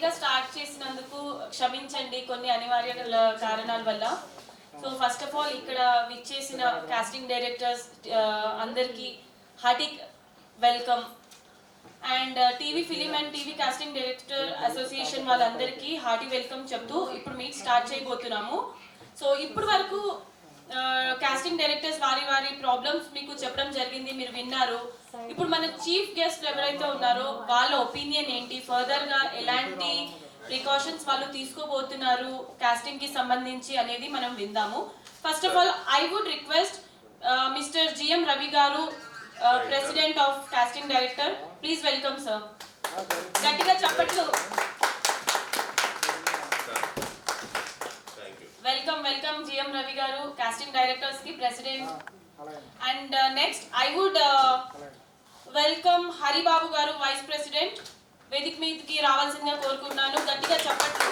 లేట్గా స్టార్ట్ చేసినందుకు క్షమించండి కొన్ని అనివార్య కారణాల వల్ల. సో ఫస్ట్ ఆఫ్ ఆల్ ఇక్కడ విచ్చేసిన కాస్టింగ్ డైరెక్టర్స్ అందరికీ hearty welcome. And TV film and TV casting director association వాళ్ళందరికీ హార్టీ వెల్కమ్ చెప్తూ ఇప్పుడు మీట్ స్టార్ట్ చేయబోతున్నాము. సో ఇప్పుడు వరకు కాస్టింగ్ డైరెక్టర్స్ వారి వారి ప్రాబ్లమ్స్ మీకు చెప్పడం జరిగింది, మీరు విన్నారు. ఇప్పుడు మన చీఫ్ గెస్ట్ ఎవరైతే ఉన్నారో వాళ్ళ ఒపీనియన్ ఏంటి, ఫర్దర్గా ఎలాంటి ప్రికాషన్స్ వాళ్ళు తీసుకోబోతున్నారు కాస్టింగ్ కి సంబంధించి అనేది మనం విందాము. First of all I would request mister GM Ravi garu, president of casting director, please welcome sir. గట్టిగా చెప్పట్లు. Welcome welcome GM Ravi garu, casting directors కి president. And next I would welcome Haribabu garu, vice president. వేదిక మీదకి రావాల్సిందిగా కోరుకుంటున్నాను, గట్టిగా చెప్పట్లు.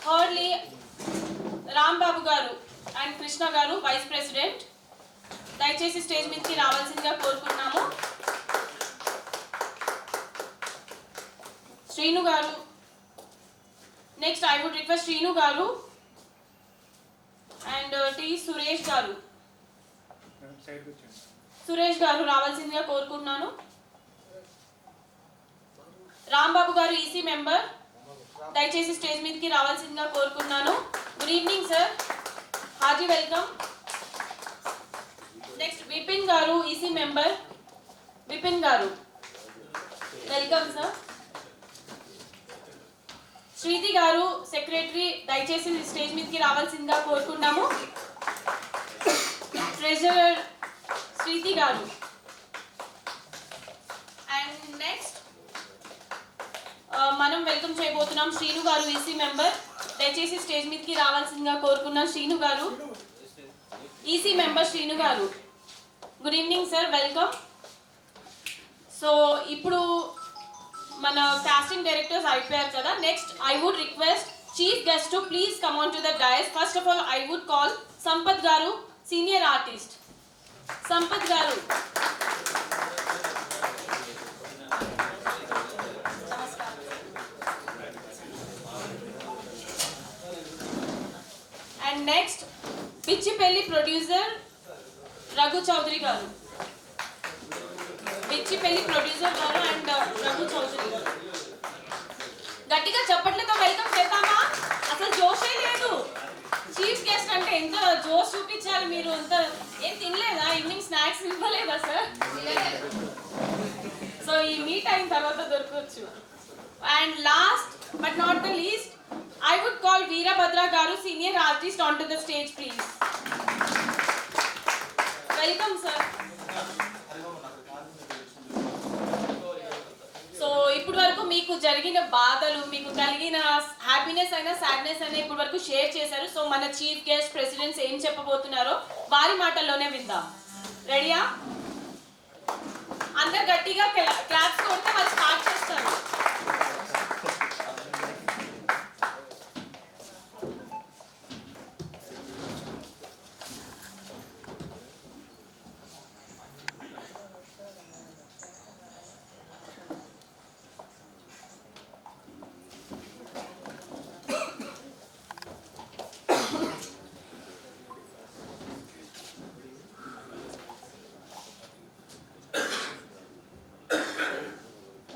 థర్డ్లీ రాంబాబు గారు అండ్ కృష్ణ గారు, వైస్ ప్రెసిడెంట్. దయచేసి స్టేజ్ మీదకి రావాల్సిందిగా కోరుకుంటున్నాము. Srinu garu. Next I would request Srinu garu and T Suresh గారు. సురేష్ గారు రావాల్సిందిగా కోరుకుంటున్నాను. రాంబాబు గారు ఈసీ మెంబర్, దయచేసి స్టేజ్ మీదకి రావాల్సిందిగా కోరుకుంటున్నాను. Good evening sir, Haji welcome. Next Vipin గారు, ఈసీ మెంబర్. విపిన్ గారు వెల్కమ్ సార్. శ్రీతి గారు, సెక్రటరీ, దయచేసి స్టేజ్ మీదకి రావాల్సిందిగా కోరుకుంటున్నాము. ట్రెజరర్ శ్రీతి గారు. అండ్ నెక్స్ట్ మనం వెల్కమ్ చేయబోతున్నాం శ్రీను గారు, ఈసీ మెంబర్. దయచేసి స్టేజ్ మీదకి రావాల్సిందిగా కోరుకున్నాం శ్రీను గారు, EC member Srinu garu. Good evening sir, welcome. So ఇప్పుడు మన కాస్టింగ్ డైరెక్టర్స్ అయిపోయారు కదా. Next I would request chief guest to please come on to the dais. First of all I would call Sampath garu, senior artist. Sampath garu. And next Pichipalli producer Raghu Chowdary garu. Pichipalli producer garu and Raghu Chowdary garu. గట్టిగా చప్పట్లతో welcome చేద్దామా? అసలు జోషే లేదు. Chief guest అంటే ఎంత జోష్ చూపించాలి మీరు. అంత ఏం తినలేదా? ఈవినింగ్ స్నాక్స్ ఇవ్వలేదా సార్? సో ఈ మీట్ అయిన తర్వాత దొరకవచ్చు. And last but not the least I would call Veerabhadra Garu, senior artist, onto the stage, please. Welcome, sir. So, ఇప్పుడు వరకు మీకు జరిగిన బాధలు, మీకు కలిగిన హ్యాపీనెస్ అయినా సాడ్నెస్ అయినా ఇప్పుడు వరకు షేర్ చేశారు. సో మన చీఫ్ గెస్ట్ ప్రెసిడెంట్స్ ఏం చెప్పబోతున్నారో వారి మాటల్లోనే విందాం. రెడీయా? అందరు గట్టిగా క్లాప్స్ కొడితే వాళ్ళు స్టార్ట్ చేస్తారు.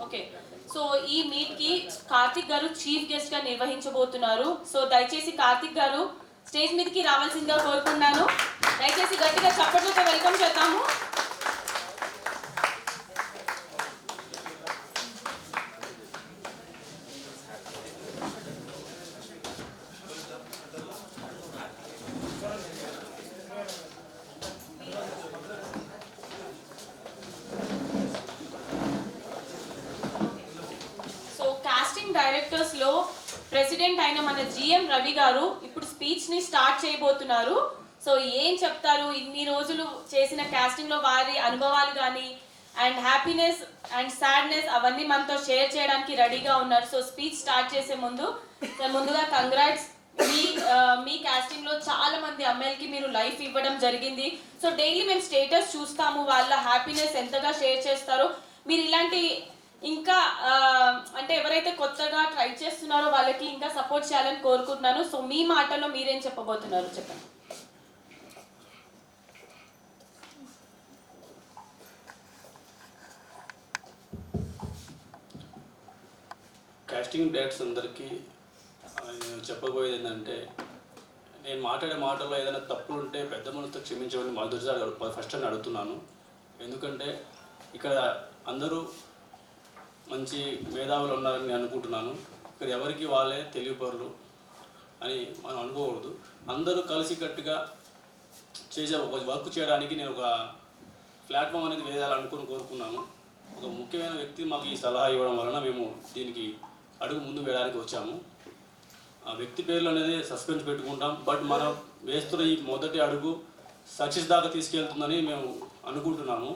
ఓకే, సో ఈ మీట్ కి కార్తిక్ గారు చీఫ్ గెస్ట్ గా నిర్వహించబోతున్నారు. సో దయచేసి కార్తిక్ గారు స్టేజ్ మీదకి రావాల్సిందిగా కోరుకున్నాను. దయచేసి గట్టిగా చప్పట్లతో వెల్కమ్ చేద్దాము. డైరెక్టర్స్ లో ప్రెసిడెంట్ అయిన మన జిఎం రవి గారు ఇప్పుడు స్పీచ్ ని స్టార్ట్ చేయబోతున్నారు. సో ఏం చెప్తారు, ఇన్ని రోజులు చేసిన కాస్టింగ్ లో వారి అనుభవాలు కానీ అండ్ హ్యాపీనెస్ అండ్ సాడ్నెస్ అవన్నీ మనతో షేర్ చేయడానికి రెడీగా ఉన్నారు. సో స్పీచ్ స్టార్ట్ చేసే ముందుగా కంగ్రాట్స్. మీ కాస్టింగ్ లో చాలా మంది అమ్మాయిలకి మీరు లైఫ్ ఇవ్వడం జరిగింది. సో డైలీ మేము స్టేటస్ చూస్తాము, వాళ్ళ హ్యాపీనెస్ ఎంతగా షేర్ చేస్తారో. మీరు ఇలాంటి ఇంకా అంటే ఎవరైతే ఎవరైతే కొత్తగా ట్రై చేస్తున్నారో వాళ్ళకి ఇంకా సపోర్ట్ చేయాలని కోరుకుంటున్నాను. సో మీ మాటల్లో మీరేం చెప్పబోతున్నారు చెప్పండి. కాస్టింగ్ డైరెక్టర్స్ అందరికీ నేను చెప్పబోయేది ఏంటంటే, నేను మాట్లాడే మాటల్లో ఏదైనా తప్పులు ఉంటే పెద్ద మనసుతో క్షమించమని మొదటిసారి ఫస్ట్ అని అడుగుతున్నాను. ఎందుకంటే ఇక్కడ అందరూ మంచి మేధావులు ఉన్నారని నేను అనుకుంటున్నాను. ఇక్కడ ఎవరికి వాళ్ళే తెలివిపరులు అని మనం అనుకోకూడదు. అందరూ కలిసికట్టుగా చేసే ఒక వర్క్ చేయడానికి నేను ఒక ప్లాట్ఫామ్ అనేది వేయాలనుకుని కోరుకున్నాను. ఒక ముఖ్యమైన వ్యక్తి మాకు ఈ సలహా ఇవ్వడం వలన మేము దీనికి అడుగు ముందు వేయడానికి వచ్చాము. ఆ వ్యక్తి పేర్లు అనేది సస్పెన్స్ పెట్టుకుంటాం, బట్ మనం వేస్తున్న ఈ మొదటి అడుగు సక్సెస్ దాకా తీసుకెళ్తుందని మేము అనుకుంటున్నాము.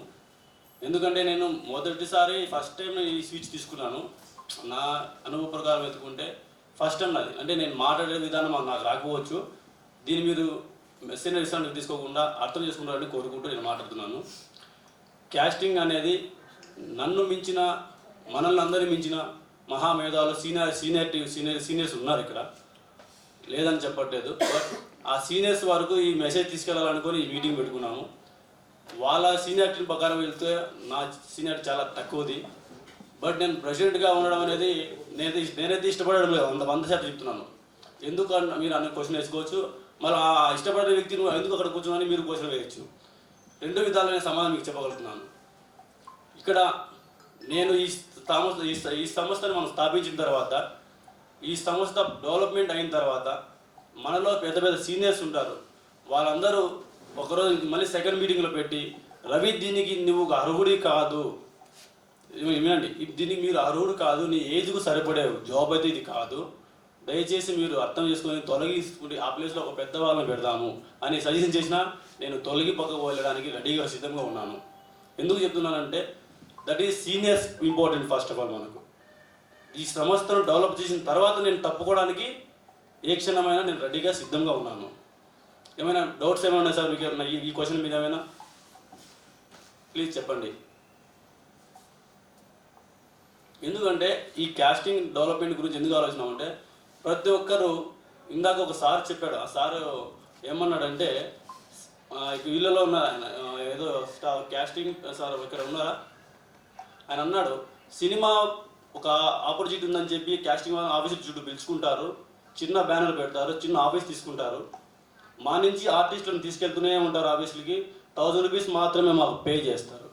ఎందుకంటే నేను మొదటిసారి ఫస్ట్ టైం ఈ స్విచ్ తీసుకున్నాను. నా అనుభవ ప్రకారం ఎత్తుకుంటే ఫస్ట్ టైం అది. అంటే నేను మాట్లాడే విధానం నాకు రాకపోవచ్చు. దీన్ని మీరు మెసేజ్ రిసల్ట్ తీసుకోకుండా అర్థం చేసుకుంటారని కోరుకుంటూ నేను మాట్లాడుతున్నాను. క్యాస్టింగ్ అనేది నన్ను మించిన, మనల్ని అందరినీ మించిన మహామేధాలు సీనియర్స్ ఉన్నారు ఇక్కడ, లేదని చెప్పట్లేదు. బట్ ఆ సీనియర్స్ వరకు ఈ మెసేజ్ తీసుకెళ్ళాలనుకొని ఈ మీటింగ్ పెట్టుకున్నాము. వాళ్ళ సీనియారిటీ ప్రకారం వెళ్తే నా సీనియారిటీ చాలా తక్కువది. బట్ నేను ప్రెసిడెంట్గా ఉండడం అనేది నేనైతే ఇష్టపడడం లేదు, 100% చెప్తున్నాను. ఎందుకు మీరు అన్న క్వశ్చన్ వేసుకోవచ్చు. మరి ఆ ఇష్టపడే వ్యక్తి నువ్వు ఎందుకు అక్కడ కూర్చోమని మీరు క్వశ్చన్ వేయచ్చు. రెండు విధాలైన సమాధానం మీకు చెప్పగలుగుతున్నాను. ఇక్కడ నేను ఈ సంస్థను మనం స్థాపించిన తర్వాత, ఈ సంస్థ డెవలప్మెంట్ అయిన తర్వాత మనలో పెద్ద పెద్ద సీనియర్స్ ఉంటారు. వాళ్ళందరూ ఒకరోజు మళ్ళీ సెకండ్ మీటింగ్లో పెట్టి, రవి దీనికి నువ్వు అర్హుడి కాదు, వినండి, దీనికి మీరు అర్హుడు కాదు, నీ ఏజ్కు సరిపడే జాబ్ అయితే ఇది కాదు, దయచేసి మీరు అర్థం చేసుకొని తొలగించుకుంటే ఆ ప్లేస్లో ఒక పెద్ద వాళ్ళని పెడదాము అని సజెషన్ చేసినా నేను తొలగి పక్కకు వెళ్ళడానికి రెడీగా సిద్ధంగా ఉన్నాను. ఎందుకు చెప్తున్నానంటే, that is seniors important. First of all మనకు ఈ సంస్థను డెవలప్ చేసిన తర్వాత నేను తప్పుకోవడానికి ఏ క్షణమైనా నేను రెడీగా సిద్ధంగా ఉన్నాను. ఏమైనా డౌట్స్ ఏమైనా ఉన్నాయి సార్ మీకు? ఏమైనా ఈ క్వశ్చన్ మీద ఏమైనా ప్లీజ్ చెప్పండి. ఎందుకంటే ఈ కాస్టింగ్ డెవలప్మెంట్ గురించి ఎందుకు ఆలోచనామంటే, ప్రతి ఒక్కరు ఇందాక ఒక సార్ చెప్పాడు. ఆ సారు ఏమన్నాడంటే, వీళ్ళలో ఉన్నారు ఆయన, ఏదో కాస్టింగ్ సార్ ఇక్కడ ఉన్నారా, ఆయన అన్నాడు, సినిమా ఒక ఆపర్చునిటీ ఉందని చెప్పి కాస్టింగ్ ఆఫీసుల చుట్టూ పిలుచుకుంటారు, చిన్న బ్యానర్ పెడతారు, చిన్న ఆఫీస్ తీసుకుంటారు, మా నుంచి ఆర్టిస్టులను తీసుకెళ్తూనే ఉంటారు ఆఫీసులకి. 1000 రూపీస్ మాత్రమే మాకు పే చేస్తారు,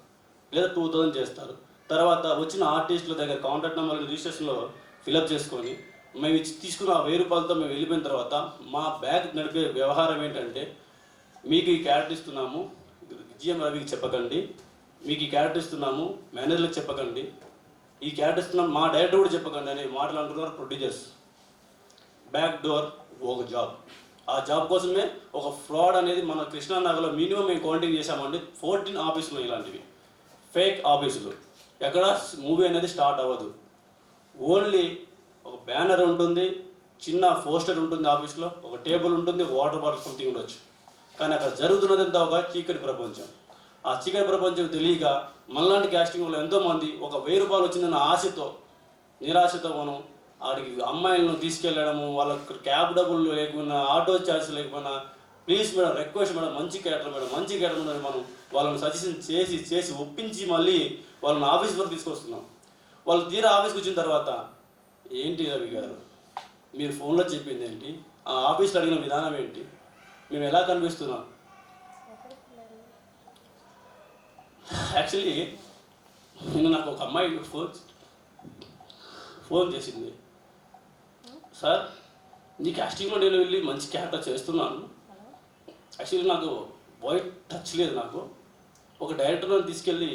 లేదా 2000 చేస్తారు. తర్వాత వచ్చిన ఆర్టిస్టుల దగ్గర కాంటాక్ట్ నెంబర్ రిజిస్ట్రేషన్లో ఫిలప్ చేసుకొని మేము తీసుకున్న 1000 రూపాయలతో మేము వెళ్ళిపోయిన తర్వాత మా బ్యాగ్ నడిపే వ్యవహారం ఏంటంటే, మీకు ఈ క్యారెక్టర్ ఇస్తున్నాము, జిఎం రవికి చెప్పకండి, మీకు ఈ క్యారెక్టర్ ఇస్తున్నాము, మేనేజర్లకు చెప్పకండి, ఈ క్యారెక్టర్ ఇస్తున్నాము, మా డైరెక్టర్ కూడా చెప్పకండి అనే మాటలు అంటున్నారు ప్రొడ్యూసర్స్. బ్యాక్ డోర్ ఒక జాబ్. ఆ జాబ్ కోసమే ఒక ఫ్రాడ్ అనేది మన కృష్ణానగర్లో మినిమం మేము కౌంటింగ్ చేశామండి. 14 ఆఫీసులు ఇలాంటివి ఫేక్ ఆఫీసులు. ఎక్కడ మూవీ అనేది స్టార్ట్ అవ్వదు. ఓన్లీ ఒక బ్యానర్ ఉంటుంది, చిన్న పోస్టర్ ఉంటుంది ఆఫీస్లో, ఒక టేబుల్ ఉంటుంది, వాటర్ బాటిల్ సంథింగ్ ఉండొచ్చు. కానీ అక్కడ జరుగుతున్నదంతా ఒక చీకటి ప్రపంచం. ఆ చీకటి ప్రపంచం తెలియక మనలాంటి కాస్టింగ్ వాళ్ళు ఎంతోమంది ఒక 1000 రూపాయలు వచ్చిందన్న ఆశతో, నిరాశతో మనం ఆడికి అమ్మాయిలను తీసుకెళ్ళడము, వాళ్ళకి క్యాబ్ డబ్బులు లేకపోయినా, ఆటో ఛార్జ్ లేకపోయినా, ప్లీజ్ మేడం, రిక్వెస్ట్ మేడం, మంచి క్యారెక్టర్ మేడం, మంచి క్యారెక్టర్ మేడం, మనం వాళ్ళని సజెషన్ చేసి ఒప్పించి మళ్ళీ వాళ్ళని ఆఫీస్ వరకు తీసుకొస్తున్నాం. వాళ్ళు తీరా ఆఫీస్కి వచ్చిన తర్వాత, ఏంటి రవి గారు మీరు ఫోన్లో చెప్పింది ఏంటి, ఆ ఆఫీస్లో అడిగిన విధానం ఏంటి, మేము ఎలా కనిపిస్తున్నాం? యాక్చువల్లీ నిన్న నాకు ఒక అమ్మాయి ఫోన్ చేసింది, సార్ నీ కాస్టింగ్లో నేను వెళ్ళి మంచి క్యారెక్టర్ చేస్తున్నాను, యాక్చువల్లీ నాకు బాయ్ టచ్ లేదు, నాకు ఒక డైరెక్టర్ని తీసుకెళ్ళి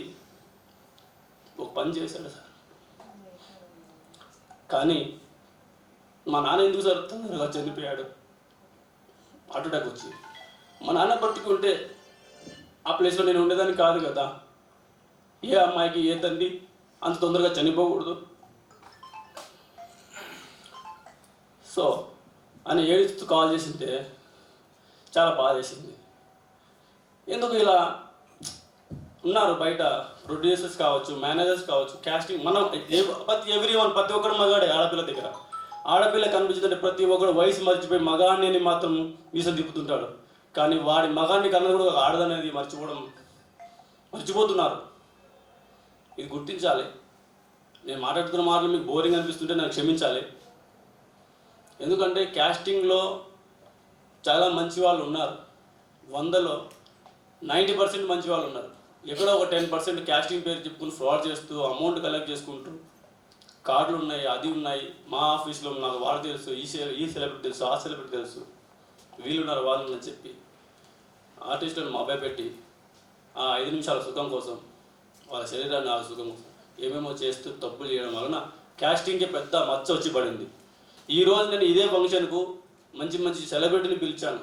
ఒక పని చేశాడు సార్, కానీ మా నాన్న ఎందుకు సార్ తొందరగా చనిపోయాడు, హార్ట్ అటాక్ వచ్చి. మా నాన్న బ్రతికుంటే ఆ ప్లేస్లో నేను ఉండేదాన్ని కాదు కదా. ఏ అమ్మాయికి ఏ తండ్రి అంత తొందరగా చనిపోకూడదు. సో అని ఏడుస్తూ కాల్ చేసింటే చాలా బాధ వేసింది. ఎందుకు ఇలా ఉన్నారు బయట ప్రొడ్యూసర్స్ కావచ్చు, మేనేజర్స్ కావచ్చు, కాస్టింగ్ మనం ప్రతి ఒక్కరు మగాడే ఆడపిల్ల దగ్గర. ఆడపిల్ల కనిపించిందంటే ప్రతి ఒక్కరు వయసు మర్చిపోయి మగాడిని మాత్రం మీసం తిప్పుతుంటాడు. కానీ వాడి మగాడిని కన్నది కూడా ఒక ఆడదనేది మర్చిపోతున్నారు. ఇది గుర్తించాలి. నేను మాట్లాడుతున్న మాటలు మీకు బోరింగ్ అనిపిస్తుంటే నాకు క్షమించాలి. ఎందుకంటే క్యాస్టింగ్లో చాలా మంచి వాళ్ళు ఉన్నారు. 100లో 90% మంచి వాళ్ళు ఉన్నారు. ఎక్కడో ఒక 10% క్యాస్టింగ్ పేరు చెప్పుకుని ఫ్రాడ్ చేస్తూ అమౌంట్ కలెక్ట్ చేసుకుంటూ కార్డులు ఉన్నాయి, అది ఉన్నాయి, మా ఆఫీస్లో నాకు వాడు తెలుసు, ఈ సెలబ్రిటీ తెలుసు, ఆ సెలబ్రిటీ తెలుసు, వీళ్ళున్నారు వాళ్ళు అని చెప్పి ఆర్టిస్టులను మభ్య పెట్టి ఆ 5 నిమిషాల సుఖం కోసం, వాళ్ళ శరీరాన్ని ఆ సుఖం కోసం ఏమేమో చేస్తూ తప్పులు చేయడం వలన క్యాస్టింగ్కి పెద్ద మచ్చ వచ్చి పడింది. ఈరోజు నేను ఇదే ఫంక్షన్కు మంచి సెలబ్రిటీని పిలిచాను.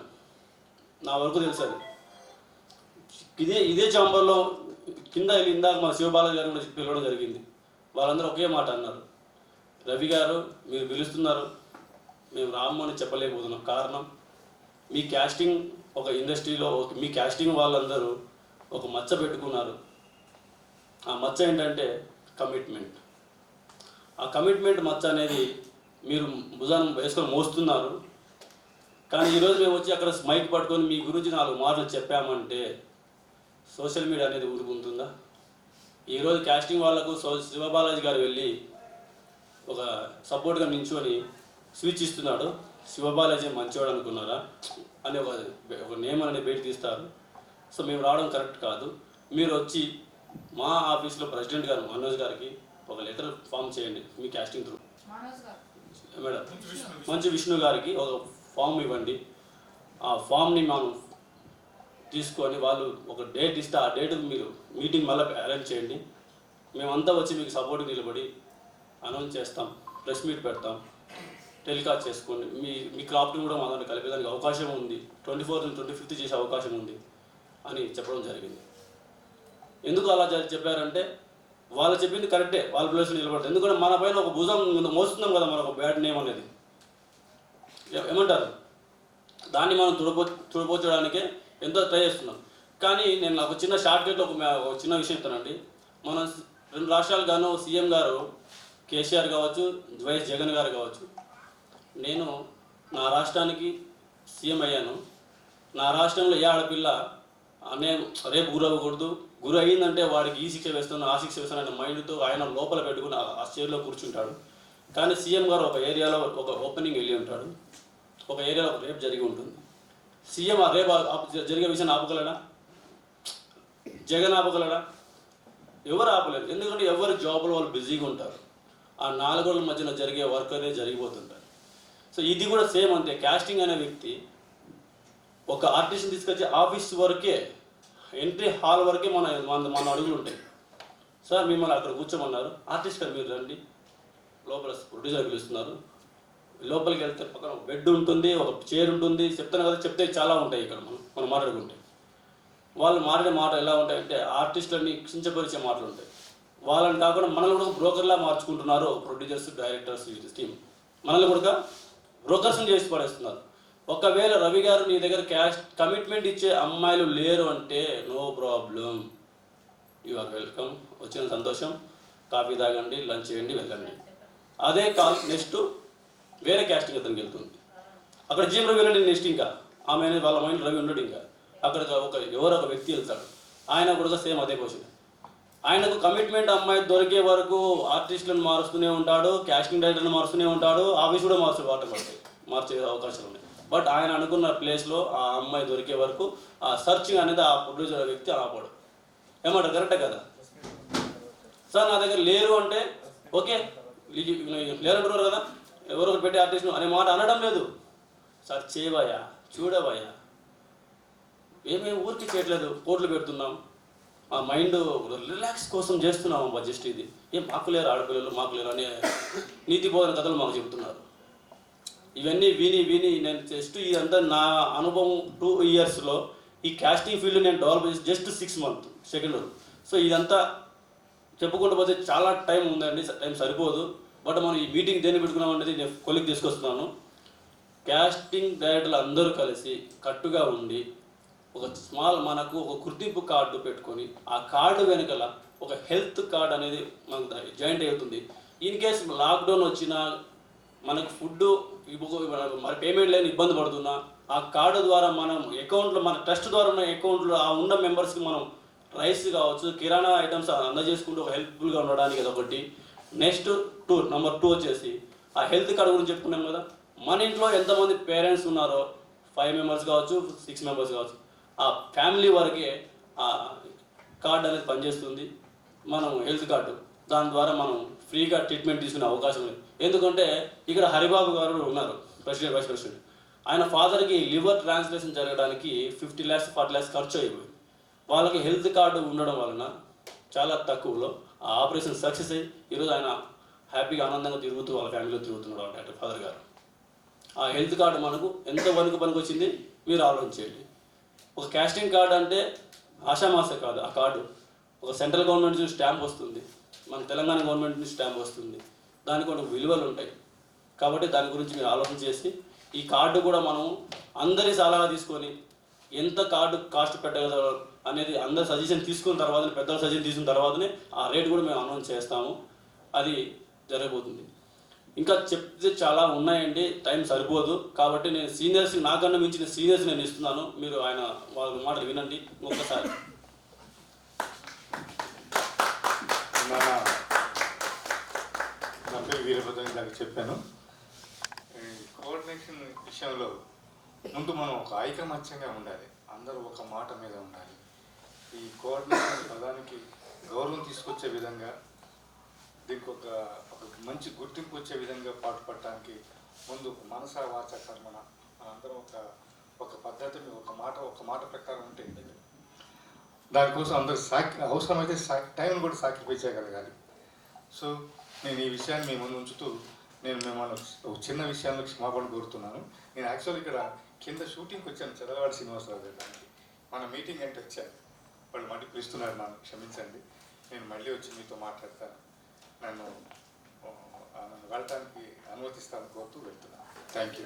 నా వరకు తెలుసు అది. ఇదే చాంబర్లో కింద ఇందాక మా శివబాలాజీ గారు కూడా పిలవడం జరిగింది. వాళ్ళందరూ ఒకే మాట అన్నారు, రవి గారు మీరు పిలుస్తున్నారు, మేము రాము అని చెప్పలేకపోతున్నాం. కారణం మీ క్యాస్టింగ్ ఒక ఇండస్ట్రీలో మీ క్యాస్టింగ్ వాళ్ళందరూ ఒక మచ్చ పెట్టుకున్నారు. ఆ మచ్చ ఏంటంటే కమిట్మెంట్. ఆ కమిట్మెంట్ మచ్చ అనేది మీరు భుజాన్ని వేసుకొని మోస్తున్నారు. కానీ ఈరోజు మేము వచ్చి అక్కడ మైక్ పట్టుకొని మీ గురించి 4 మాటలు చెప్పామంటే సోషల్ మీడియా అనేది ఊరుకుంటుందా? ఈరోజు క్యాస్టింగ్ వాళ్ళకు శివబాలాజీ గారు వెళ్ళి ఒక సపోర్ట్గా నించుకొని స్విచ్ ఇస్తున్నాడు. శివబాలాజీ మంచివాడు అనుకున్నారా అని ఒక నేమ్ అనేది బయట తీస్తారు. సో మేము రావడం కరెక్ట్ కాదు. మీరు వచ్చి మా ఆఫీస్లో ప్రెసిడెంట్ గారు మనోజ్ గారికి ఒక లెటర్ ఫామ్ చేయండి. మీ క్యాస్టింగ్ త్రూ మేడం మంచి విష్ణు గారికి ఒక ఫామ్ ఇవ్వండి. ఆ ఫామ్ని మనం తీసుకొని వాళ్ళు ఒక డేట్ ఇస్తే ఆ డేట్ మీరు మీటింగ్ మళ్ళీ అరేంజ్ చేయండి. మేమంతా వచ్చి మీకు సపోర్ట్ నిలబడి అనౌన్స్ చేస్తాం, ప్రెస్ మీట్ పెడతాం, టెలికాస్ట్ చేసుకోండి. మీ క్రాఫ్ట్ని కూడా మా దాంట్లో కలిపేదానికి అవకాశం ఉంది. 24 నుంచి 25 చేసే అవకాశం ఉంది అని చెప్పడం జరిగింది. ఎందుకు అలా చెప్పారంటే వాళ్ళు చెప్పింది కరెక్టే, వాళ్ళ ప్లేస్లో నిలబడతారు. ఎందుకంటే మన పైన ఒక భుజం మోస్తున్నాం కదా, మనకు బ్యాడ్ నేమ్ అనేది ఏమంటారు, దాన్ని మనం తుడిపోచడానికే ఎంతో ట్రై చేస్తున్నాం. కానీ నేను నాకు చిన్న షార్ట్ కట్లో ఒక చిన్న విషయం చెప్తానండి. మనం 2 రాష్ట్రాలు గాను సీఎం గారు కేసీఆర్ కావచ్చు, వైఎస్ జగన్ గారు కావచ్చు. నేను నా రాష్ట్రానికి సీఎం అయ్యాను. నా రాష్ట్రంలో ఏ ఆడపిల్ల రేపు గురి అవ్వకూడదు, గురి అయ్యిందంటే వాడికి ఈ శిక్ష వేస్తాను, ఆ శిక్ష వేస్తాను అనే మైండ్తో ఆయన లోపల పెట్టుకుని ఆ చైర్లో కూర్చుంటాడు. కానీ సీఎం గారు ఒక ఏరియాలో ఒక ఓపెనింగ్ వెళ్ళి ఉంటాడు, ఒక ఏరియాలో రేపు జరిగి ఉంటుంది. సీఎం ఆ రేపు జరిగే విషయాన్ని ఆపగలడా? జగన్ ఆపగలడా? ఎవరు ఆపలేరు. ఎందుకంటే ఎవరు జాబ్లో వాళ్ళు బిజీగా ఉంటారు. ఆ 4 రోజుల మధ్యన జరిగే వర్క్ అనేది జరిగిపోతుంటారు. సో ఇది కూడా సేమ్ అంతే. క్యాస్టింగ్ అనే వ్యక్తి ఒక ఆర్టిస్ట్ని తీసుకొచ్చి ఆఫీస్ వరకే, ఎంట్రీ హాల్ వరకే మన అడుగులు ఉంటాయి. సార్ మిమ్మల్ని అక్కడ కూర్చోమన్నారు, ఆర్టిస్ట్ గారు మీరు రండి, లోపల ప్రొడ్యూసర్ పిలుస్తున్నారు. లోపలికి వెళ్తే పక్కన ఒక బెడ్ ఉంటుంది, ఒక చైర్ ఉంటుంది. చెప్తాను కదా, చెప్తే చాలా ఉంటాయి ఇక్కడ మనం మాట్లాడుకుంటే. వాళ్ళు మాట్లాడే మాట ఎలా ఉంటాయంటే ఆర్టిస్టులని కించపరిచే మాటలు ఉంటాయి. వాళ్ళని కాకుండా మనల్ని కూడా బ్రోకర్లా మార్చుకుంటున్నారు ప్రొడ్యూసర్స్, డైరెక్టర్స్ టీమ్. మనల్ని కూడా బ్రోకర్స్ని చేసి పడేస్తున్నారు. ఒకవేళ రవి గారు నీ దగ్గర కమిట్మెంట్ ఇచ్చే అమ్మాయిలు లేరు అంటే no problem, you are welcome. వచ్చిన సంతోషం, కాఫీ తాగండి, లంచ్ చేయండి, వెళ్ళండి. అదే కాల్ నెక్స్ట్ వేరే క్యాస్టింగ్ అతనికి వెళ్తుంది. అక్కడ జీఎం రవి వెళ్ళండి. నెక్స్ట్ ఇంకా ఆమె అనేది వాళ్ళ మైండ్ రవి ఉండడు. ఇంకా అక్కడ ఎవరో ఒక వ్యక్తి వెళ్తాడు, ఆయన కూడా సేమ్ అదే క్వశ్చన్. ఆయనకు కమిట్మెంట్ అమ్మాయి దొరికే వరకు ఆర్టిస్టులను మారుస్తూనే ఉంటాడు, క్యాస్టింగ్ డైరెక్టర్ని మారుస్తూనే ఉంటాడు, ఆఫీస్ కూడా మార్చే అవకాశాలు ఉన్నాయి. బట్ ఆయన అనుకున్న ప్లేస్లో ఆ అమ్మాయి దొరికే వరకు ఆ సర్చింగ్ అనేది ఆ ప్రొడ్యూసర్ వ్యక్తి ఆపడు. ఏమంటారు? కరెక్టే కదా సార్? నా దగ్గర లేరు అంటే ఓకే, లేరంటున్నారు కదా, ఎవరో ఒకటి పెట్టి ఆర్టిస్ట్ను అనే మాట అనడం లేదు. సార్ చేయవయ్యా, చూడవయ్యా, ఏమేమి ఊరికి చేయట్లేదు, కోట్లు పెడుతున్నాం, ఆ మైండ్ రిలాక్స్ కోసం చేస్తున్నాం. జస్ట్ ఇది ఏం మాకు లేరు, ఆడపిల్లలు మాకు లేరు అనే నీతి బోధన కథలు మాకు చెబుతున్నారు. ఇవన్నీ విని నేను జస్ట్ ఇదంతా నా అనుభవం 2 ఇయర్స్లో ఈ క్యాస్టింగ్ ఫీల్డ్ నేను డెవలప్ చేసి జస్ట్ 6 months సెకండ్. సో ఇదంతా చెప్పుకుంటూ పోతే చాలా టైం ఉందండి, టైం సరిపోదు. బట్ మనం ఈ మీటింగ్ దేన్ని పెట్టుకున్నాం అనేది నేను కొలిక్ తీసుకొస్తున్నాను. క్యాస్టింగ్ డైరెక్టర్లు అందరూ కలిసి కట్టుగా ఉండి ఒక స్మాల్ మనకు ఒక గుర్తింపు కార్డు పెట్టుకొని ఆ కార్డు వెనుకల ఒక హెల్త్ కార్డ్ అనేది మనకు జాయింట్ అవుతుంది. ఇన్ కేస్ లాక్డౌన్ వచ్చినా మనకు ఫుడ్ మరి పేమెంట్ లేని ఇబ్బంది పడుతున్నా ఆ కార్డు ద్వారా మనం అకౌంట్లో మన ట్రస్ట్ ద్వారా ఉన్న అకౌంట్లో ఆ ఉన్న మెంబర్స్కి మనం రైస్ కావచ్చు కిరాణా ఐటమ్స్ అందజేసుకుంటూ ఒక హెల్ప్ఫుల్గా ఉండడానికి అదొకటి. నెక్స్ట్ నెంబర్ 2 వచ్చేసి ఆ హెల్త్ కార్డు గురించి చెప్పుకున్నాం కదా. మన ఇంట్లో ఎంతమంది పేరెంట్స్ ఉన్నారో 5 మెంబర్స్ కావచ్చు 6 మెంబర్స్ కావచ్చు ఆ ఫ్యామిలీ వరకే ఆ కార్డు అనేది పనిచేస్తుంది. మనం హెల్త్ కార్డు దాని ద్వారా మనం ఫ్రీగా ట్రీట్మెంట్ తీసుకునే అవకాశం ఉంది. ఎందుకంటే ఇక్కడ హరిబాబు గారు ఉన్నారు ప్రెసిడెంట్ వైస్ ప్రెసిడెంట్. ఆయన ఫాదర్కి లివర్ ట్రాన్స్ప్లాంటేషన్ జరగడానికి 50 lakhs 40 lakhs ఖర్చు అయిపోయింది. వాళ్ళకి హెల్త్ కార్డు ఉండడం వలన చాలా తక్కువలో ఆ ఆపరేషన్ సక్సెస్ అయ్యి ఈరోజు ఆయన హ్యాపీగా ఆనందంగా తిరుగుతూ వాళ్ళ ఫ్యామిలీలో తిరుగుతున్నాడు డాక్టర్ ఫాదర్ గారు. ఆ హెల్త్ కార్డు మనకు ఎంత వరకు పనికి వచ్చింది మీరు ఆలోచించండి. ఒక క్యాస్టింగ్ కార్డు అంటే ఆషామాస కాదు. ఆ కార్డు ఒక సెంట్రల్ గవర్నమెంట్ నుంచి స్టాంప్ వస్తుంది, మన తెలంగాణ గవర్నమెంట్ నుంచి స్టాంప్ వస్తుంది. దానికి కొన్ని విలువలు ఉంటాయి. కాబట్టి దాని గురించి మీరు ఆలోచన చేసి ఈ కార్డు కూడా మనం అందరి సలహా తీసుకొని ఎంత కార్డు కాస్ట్ పెట్టగలరు అనేది అందరి సజెషన్ తీసుకున్న తర్వాత పెద్దల సజెషన్ తీసుకున్న తర్వాతనే ఆ రేట్ కూడా మేము అనౌన్స్ చేస్తాము. అది జరగబోతుంది. ఇంకా చెప్తే చాలా ఉన్నాయండి, టైం సరిపోదు. కాబట్టి నేను సీనియర్స్ నాకన్నా మించిన సీనియర్స్ నేను ఇస్తున్నాను. మీరు ఆయన వాళ్ళ మాటలు వినండి ఒక్కసారి. నా పేరు వీరభద్రం, ఇందాక చెప్పాను. కోఆర్డినేషన్ విషయంలో ముందు మనం ఒక ఐకమత్యంగా ఉండాలి, అందరూ ఒక మాట మీద ఉండాలి. ఈ కోఆర్డినేషన్ పదానికి గౌరవం తీసుకొచ్చే విధంగా దీనికి ఒక మంచి గుర్తింపు వచ్చే విధంగా పాటుపడటానికి ముందు మనసా వాచ కర్మన మనందరం ఒక పద్ధతిని ఒక మాట ప్రకారం ఉంటే దానికోసం అందరూ అవసరమైతే టైంను కూడా సాక్రిఫై చేయగలగాలి. సో నేను ఈ విషయాన్ని మీ ముందు ఉంచుతూ నేను మిమ్మల్ని ఒక చిన్న విషయాల్లో క్షమాపణ కోరుతున్నాను. నేను యాక్చువల్ ఇక్కడ కింద షూటింగ్కి వచ్చాను, చదలవాడి శ్రీనివాసరావు గారికి. మన మీటింగ్ అంటే వచ్చాను, వాళ్ళు మళ్ళీ పిలుస్తున్నారు, నన్ను క్షమించండి. నేను మళ్ళీ వచ్చి మీతో మాట్లాడతాను. నన్ను వెళ్ళటానికి అనుమతిస్తాను కోరుతూ వెళ్తున్నాను. Thank you.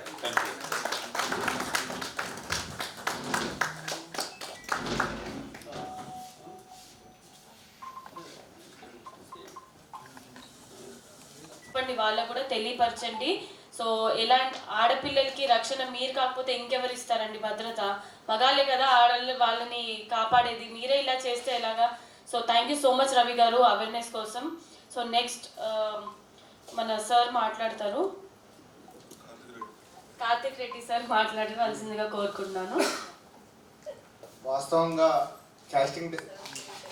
చెప్పండి, వాళ్ళకు కూడా తెలియపరచండి. సో ఎలాంటి ఆడపిల్లలకి రక్షణ మీరు కాకపోతే ఇంకెవరు ఇస్తారండి భద్రత? మగాళ్ళే కదా ఆడవాళ్ళు వాళ్ళని కాపాడేది. మీరే ఇలా చేస్తే ఎలాగా? So thank you so much Ravi గారు అవేర్నెస్ కోసం. సో నెక్స్ట్ మన సార్ మాట్లాడతారు, కార్తిక్ రెడ్డి సార్ మాట్లాడవలసిందిగా కోరుకుంటున్నాను. వాస్తవంగా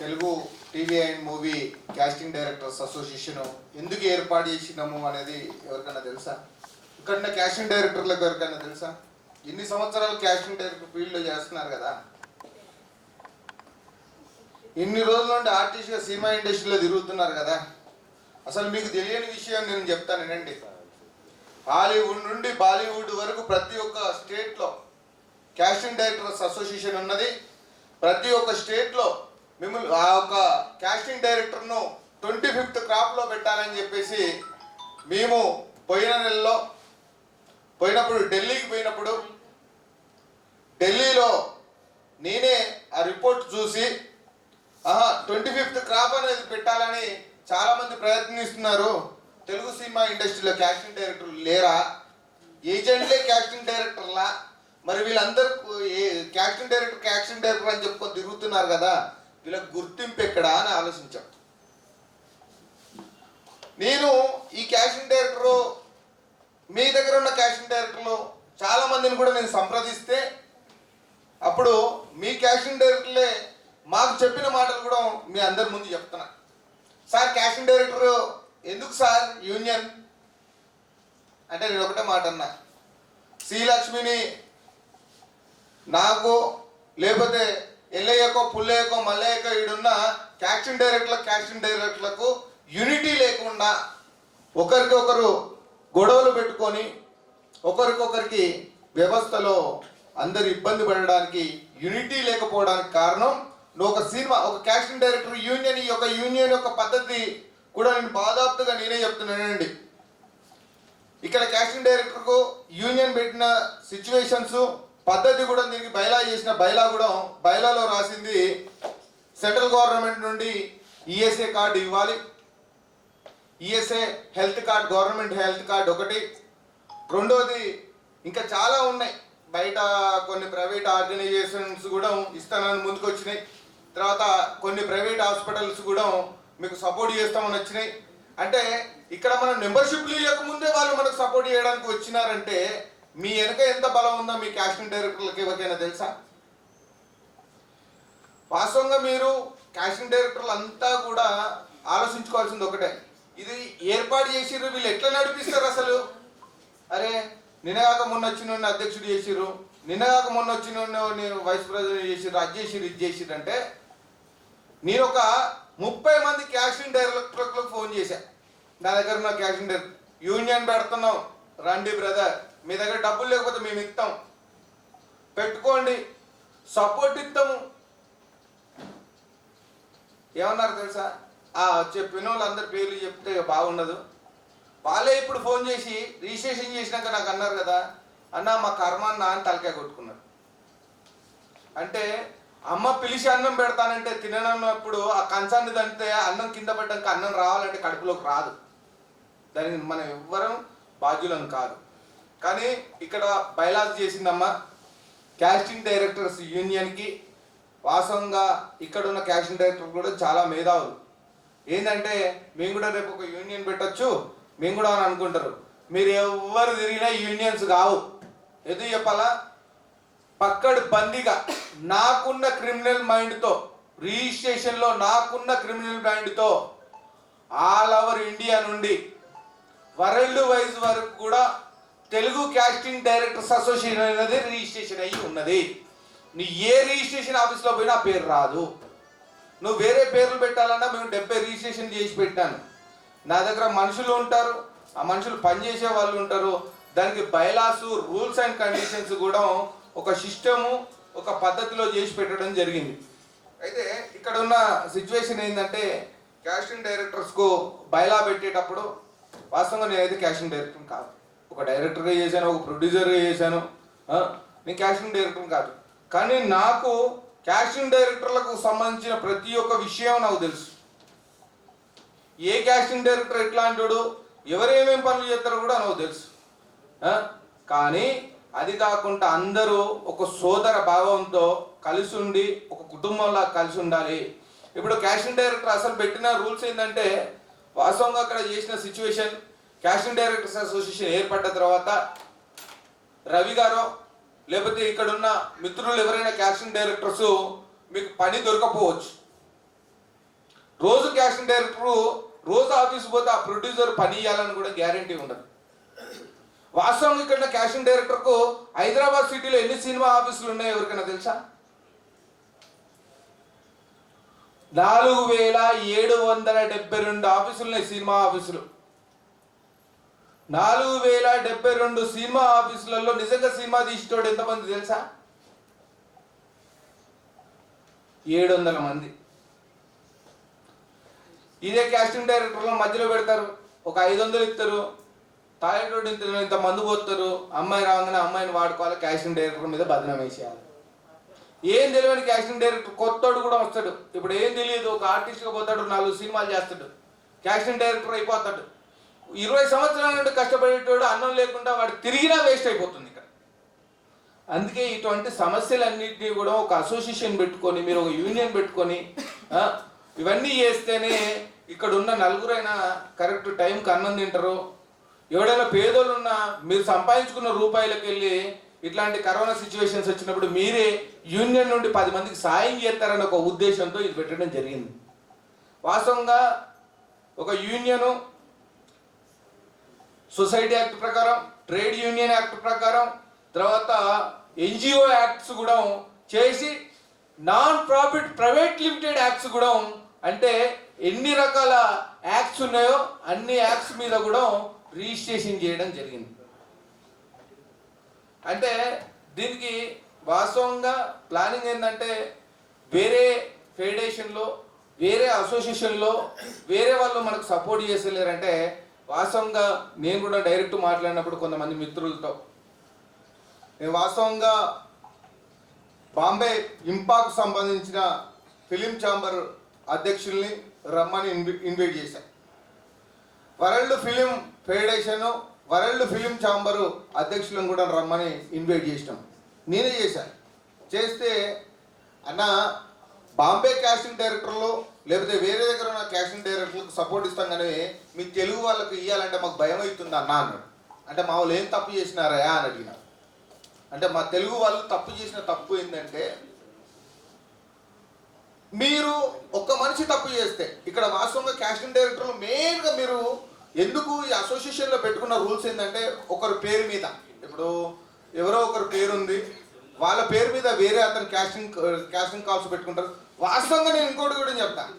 Telugu TV and movie casting directors association ఎందుకు ఏర్పాటు చేసినాము అనేది ఎవరికైనా తెలుసా? ఇక్కడ కాస్టింగ్ డైరెక్టర్లకు ఎవరికైనా తెలుసా? ఎన్ని సంవత్సరాలు కాస్టింగ్ డైరెక్టర్ ఫీల్డ్లో చేస్తున్నారు కదా. ఇన్ని రోజుల నుండి ఆర్టిస్ట్గా సినిమా ఇండస్ట్రీలో తిరుగుతున్నారు కదా. అసలు మీకు తెలియని విషయం నేను చెప్తాను వినండి. హాలీవుడ్ నుండి బాలీవుడ్ వరకు ప్రతి ఒక్క స్టేట్లో కాస్టింగ్ డైరెక్టర్స్ అసోసియేషన్ ఉన్నది. ప్రతి ఒక్క స్టేట్లో మిమ్మల్ని ఆ ఒక కాస్టింగ్ డైరెక్టర్ను 25th క్రాప్లో పెట్టాలని చెప్పేసి మేము పోయినప్పుడు ఢిల్లీకి పోయినప్పుడు ఢిల్లీలో నేనే ఆ రిపోర్ట్ చూసి 25th క్రాప్ అనేది పెట్టాలని చాలామంది ప్రయత్నిస్తున్నారు. తెలుగు సినిమా ఇండస్ట్రీలో కాస్టింగ్ డైరెక్టర్లు లేరా? ఏజెంట్లే కాస్టింగ్ డైరెక్టర్లా? మరి వీళ్ళందరూ కాస్టింగ్ డైరెక్టర్ అని చెప్పుకొని తిరుగుతున్నారు కదా, వీళ్ళకి గుర్తింపు ఎక్కడా అని ఆలోచించాం. నేను ఈ కాస్టింగ్ డైరెక్టరు మీ దగ్గర ఉన్న కాస్టింగ్ డైరెక్టర్లు చాలా మందిని కూడా నేను సంప్రదిస్తే అప్పుడు మీ కాస్టింగ్ డైరెక్టర్లే మాకు చెప్పిన మాటలు కూడా మీ అందరి ముందు చెప్తున్నా. సార్ కాస్టింగ్ డైరెక్టర్ ఎందుకు సార్ యూనియన్ అంటే నేను ఒకటే మాట అన్నా, శ్రీలక్ష్మిని నాకు లేకపోతే ఎల్లయ్యకో పుల్లయ్యకో మల్లయ్యకో ఈడున్న కాస్టింగ్ డైరెక్టర్లకు యూనిటీ లేకుండా ఒకరికి ఒకరు గొడవలు పెట్టుకొని ఒకరికొకరికి వ్యవస్థలో అందరు ఇబ్బంది పడడానికి యూనిటీ లేకపోవడానికి కారణం నువ్వు ఒక కాస్టింగ్ డైరెక్టర్ యూనియన్ యూనియన్ యొక్క పద్ధతి కూడా నేను బాధాప్తుగా నేనే చెప్తున్నానండి. ఇక్కడ కాస్టింగ్ డైరెక్టర్కు యూనియన్ పెట్టిన సిచ్యువేషన్స్ పద్ధతి కూడా దీనికి బైలా చేసిన బైలా కూడా బైలాలో రాసింది సెంట్రల్ గవర్నమెంట్ నుండి ఈఎస్ఏ కార్డు ఇవ్వాలి, ESA health card, government health card ఒకటి. రెండోది ఇంకా చాలా ఉన్నాయి, బయట కొన్ని ప్రైవేట్ ఆర్గనైజేషన్స్ కూడా ఇస్తానని ముందుకు వచ్చినాయి. తర్వాత కొన్ని ప్రైవేట్ హాస్పిటల్స్ కూడా మీకు సపోర్ట్ చేస్తామని వచ్చినాయి. అంటే ఇక్కడ మనం మెంబర్షిప్లు ఇవ్వకముందే వాళ్ళు మనకు సపోర్ట్ చేయడానికి వచ్చినారంటే మీ వెనక ఎంత బలం ఉందో మీ క్యాస్టింగ్ డైరెక్టర్లకి ఎవరికైనా తెలుసా? వాస్తవంగా మీరు క్యాస్టింగ్ డైరెక్టర్లు అంతా కూడా ఆలోచించుకోవాల్సింది ఒకటే, ఇది ఏర్పాటు చేసిర్రు, వీళ్ళు ఎట్లా నడిపిస్తారు అసలు? అరే నిన్నగాక మొన్న వచ్చిన అధ్యక్షుడు చేసిర్రు, నిన్నగాక మొన్న వచ్చిన వైస్ ప్రెసిడెంట్ చేసిర్రు, అది చేసిర్రు, ఇది చేసిర్రు అంటే నేను ఒక 30 మంది క్యాస్టింగ్ డైరెక్టర్లకు ఫోన్ చేశాను. నా దగ్గర ఉన్న క్యాస్టింగ్ డైరెక్టర్ యూనియన్ పెడుతున్నాం, రండి బ్రదర్, మీ దగ్గర డబ్బులు లేకపోతే మేము ఇస్తాం, పెట్టుకోండి, సపోర్ట్ ఇస్తాము. ఏమన్నారు తెలుసా? చెప్పిన వాళ్ళందరి పేర్లు చెప్తే బాగుండదు. వాళ్ళే ఇప్పుడు ఫోన్ చేసి రిజిస్ట్రేషన్ చేసినాక నాకు అన్నారు కదా, అన్న మా కర్మ అన్న అని తలకాయ కొట్టుకున్నారు. అంటే అమ్మ పిలిచి అన్నం పెడతానంటే తిననప్పుడు ఆ కంచాన్ని దంటే అన్నం కింద పడ్డాక అన్నం రావాలంటే కడుపులోకి రాదు, దానికి మనం ఎవ్వరం బాధ్యులం కాదు. కానీ ఇక్కడ బైలాస్ చేసిందమ్మా క్యాస్టింగ్ డైరెక్టర్స్ యూనియన్కి. వాస్తవంగా ఇక్కడ ఉన్న క్యాస్టింగ్ డైరెక్టర్ కూడా చాలా మేధావులు. ఏంటంటే మేము కూడా రేపు ఒక యూనియన్ పెట్టచ్చు మేము కూడా అని అనుకుంటారు. మీరు ఎవరు తిరిగినా యూనియన్స్ కావు. ఎందుకు చెప్పాలా? పక్కడు బందీగా నాకున్న క్రిమినల్ మైండ్తో, రిజిస్ట్రేషన్లో నాకున్న క్రిమినల్ మైండ్తో ఆల్ ఓవర్ ఇండియా నుండి వరల్డ్ వైజ్ వరకు కూడా తెలుగు క్యాస్టింగ్ డైరెక్టర్స్ అసోసియేషన్ అనేది రిజిస్ట్రేషన్ అయ్యి ఉన్నది. నీ ఏ రిజిస్ట్రేషన్ ఆఫీస్లో పోయినా పేరు రాదు. నువ్వు వేరే పేర్లు పెట్టాలన్నా మేము 70 రిజిస్ట్రేషన్ చేసి పెట్టాను. నా దగ్గర మనుషులు ఉంటారు, ఆ మనుషులు పనిచేసే వాళ్ళు ఉంటారు. దానికి బైలాసు, రూల్స్ అండ్ కండిషన్స్ కూడా ఒక సిస్టము, ఒక పద్ధతిలో చేసి పెట్టడం జరిగింది. అయితే ఇక్కడ ఉన్న సిచ్యువేషన్ ఏంటంటే క్యాస్టింగ్ డైరెక్టర్స్కు బైలా పెట్టేటప్పుడు వాస్తవంగా నేనైతే క్యాస్టింగ్ డైరెక్టర్ కాదు, ఒక డైరెక్టర్గా చేశాను, ఒక ప్రొడ్యూసర్గా చేశాను, నేను క్యాస్టింగ్ డైరెక్టర్ కాదు. కానీ నాకు క్యాస్టింగ్ డైరెక్టర్లకు సంబంధించిన ప్రతి ఒక్క విషయం నాకు తెలుసు. ఏ క్యాస్టింగ్ డైరెక్టర్ ఎట్లాంటాడు, ఎవరేమేం పనులు చేస్తారో కూడా నాకు తెలుసు. కానీ అది కాకుండా అందరూ ఒక సోదర భావంతో కలిసి ఉండి ఒక కుటుంబంలా కలిసి ఉండాలి. ఇప్పుడు క్యాస్టింగ్ డైరెక్టర్ అసలు పెట్టిన రూల్స్ ఏంటంటే వాస్తవంగా అక్కడ చేసిన సిచ్యువేషన్, క్యాస్టింగ్ డైరెక్టర్స్ అసోసియేషన్ ఏర్పడ్డ తర్వాత రవి గారు లేకపోతే ఇక్కడ ఉన్న మిత్రులు ఎవరైనా క్యాస్టింగ్ డైరెక్టర్స్ మీకు పని దొరకపోవచ్చు. రోజు క్యాస్టింగ్ డైరెక్టరు రోజు ఆఫీస్ పోతే ఆ ప్రొడ్యూసర్ పని ఇవ్వాలని కూడా గ్యారంటీ ఉండదు. వాస్తవంగా ఇక్కడ క్యాస్టింగ్ డైరెక్టర్కు హైదరాబాద్ సిటీలో ఎన్ని సినిమా ఆఫీసులు ఉన్నాయో ఎవరికైనా తెలుసా? 4772 ఆఫీసులు ఉన్నాయి, సినిమా ఆఫీసులు. 4072 సినిమా ఆఫీసులలో నిజంగా సినిమా తీసేటోడు ఎంతమంది తెలుసా? 700 మంది. ఇదే క్యాస్టింగ్ డైరెక్టర్లో మధ్యలో పెడతారు, ఒక 500 ఇస్తారు, తాగేటోడు ఇంత మందు పోతారు, అమ్మాయి రాగానే అమ్మాయిని వాడుకోవాలి, క్యాస్టింగ్ డైరెక్టర్ మీద బదనాం వేసేయాలి. ఏం తెలియని క్యాస్టింగ్ డైరెక్టర్ కొత్తోడు కూడా వస్తాడు. ఇప్పుడు ఏం తెలియదు, ఒక ఆర్టిస్ట్గా పోతాడు, 4 సినిమాలు చేస్తాడు, క్యాస్టింగ్ డైరెక్టర్ అయిపోతాడు. 20 సంవత్సరాల నుండి కష్టపడేటోడు అన్నం లేకుండా వాడు తిరిగినా వేస్ట్ అయిపోతుంది ఇక్కడ. అందుకే ఇటువంటి సమస్యలన్నింటినీ కూడా ఒక అసోసియేషన్ పెట్టుకొని, మీరు ఒక యూనియన్ పెట్టుకొని ఇవన్నీ చేస్తేనే ఇక్కడ ఉన్న నలుగురైనా కరెక్ట్ టైంకి అన్నం తింటారు. ఎవడైనా పేదోళ్ళు ఉన్నా మీరు సంపాదించుకున్న రూపాయలకు వెళ్ళి ఇట్లాంటి కరోనా సిచ్యువేషన్స్ వచ్చినప్పుడు మీరే యూనియన్ నుండి 10 మందికి సాయం చేస్తారని ఒక ఉద్దేశంతో ఇది పెట్టడం జరిగింది. వాస్తవంగా ఒక యూనియను సొసైటీ యాక్ట్ ప్రకారం, ట్రేడ్ యూనియన్ యాక్ట్ ప్రకారం, తర్వాత ఎన్జిఓ యాక్ట్స్ కూడా చేసి non profit private limited acts కూడా, అంటే ఎన్ని రకాల యాక్ట్స్ ఉన్నాయో అన్ని యాక్ట్స్ మీద కూడా రిజిస్ట్రేషన్ చేయడం జరిగింది. అంటే దీనికి వాస్తవంగా ప్లానింగ్ ఏంటంటే వేరే ఫెడరేషన్లో, వేరే అసోసియేషన్లో వేరే వాళ్ళు మనకు సపోర్ట్ చేసలేరంటే వాస్తవంగా నేను కూడా డైరెక్ట్ మాట్లాడినప్పుడు కొంతమంది మిత్రులతో నేను వాస్తవంగా బాంబే ఇంపాకు సంబంధించిన ఫిలిం ఛాంబర్ అధ్యక్షుల్ని రమ్మని ఇన్వైట్ చేశాను. World film federation world film chamber అధ్యక్షులను కూడా రమ్మని ఇన్వైట్ చేసినాం. నేనే చేశాను. చేస్తే అన్న బాంబే కాస్టింగ్ డైరెక్టర్లు లేకపోతే వేరే దగ్గర ఉన్న కాస్టింగ్ డైరెక్టర్లకు సపోర్ట్ ఇస్తాం కానీ మీ తెలుగు వాళ్ళకి ఇవ్వాలంటే మాకు భయం అవుతుంది అన్న అన్నాడు. అంటే మా వాళ్ళు ఏం తప్పు చేసినారా అని అడిగిన. అంటే మా తెలుగు వాళ్ళు తప్పు చేసిన తప్పు ఏంటంటే మీరు ఒక్క మనిషి తప్పు చేస్తే ఇక్కడ వాస్తవంగా కాస్టింగ్ డైరెక్టర్లు మెయిన్గా మీరు ఎందుకు ఈ అసోసియేషన్లో పెట్టుకున్న రూల్స్ ఏంటంటే ఒకరి పేరు మీద ఇప్పుడు ఎవరో ఒకరి పేరు ఉంది వాళ్ళ పేరు మీద వేరే అతను కాస్టింగ్ కాల్స్ పెట్టుకుంటారు. వాస్తవంగా నేను ఇంకోటి కూడా చెప్తాను,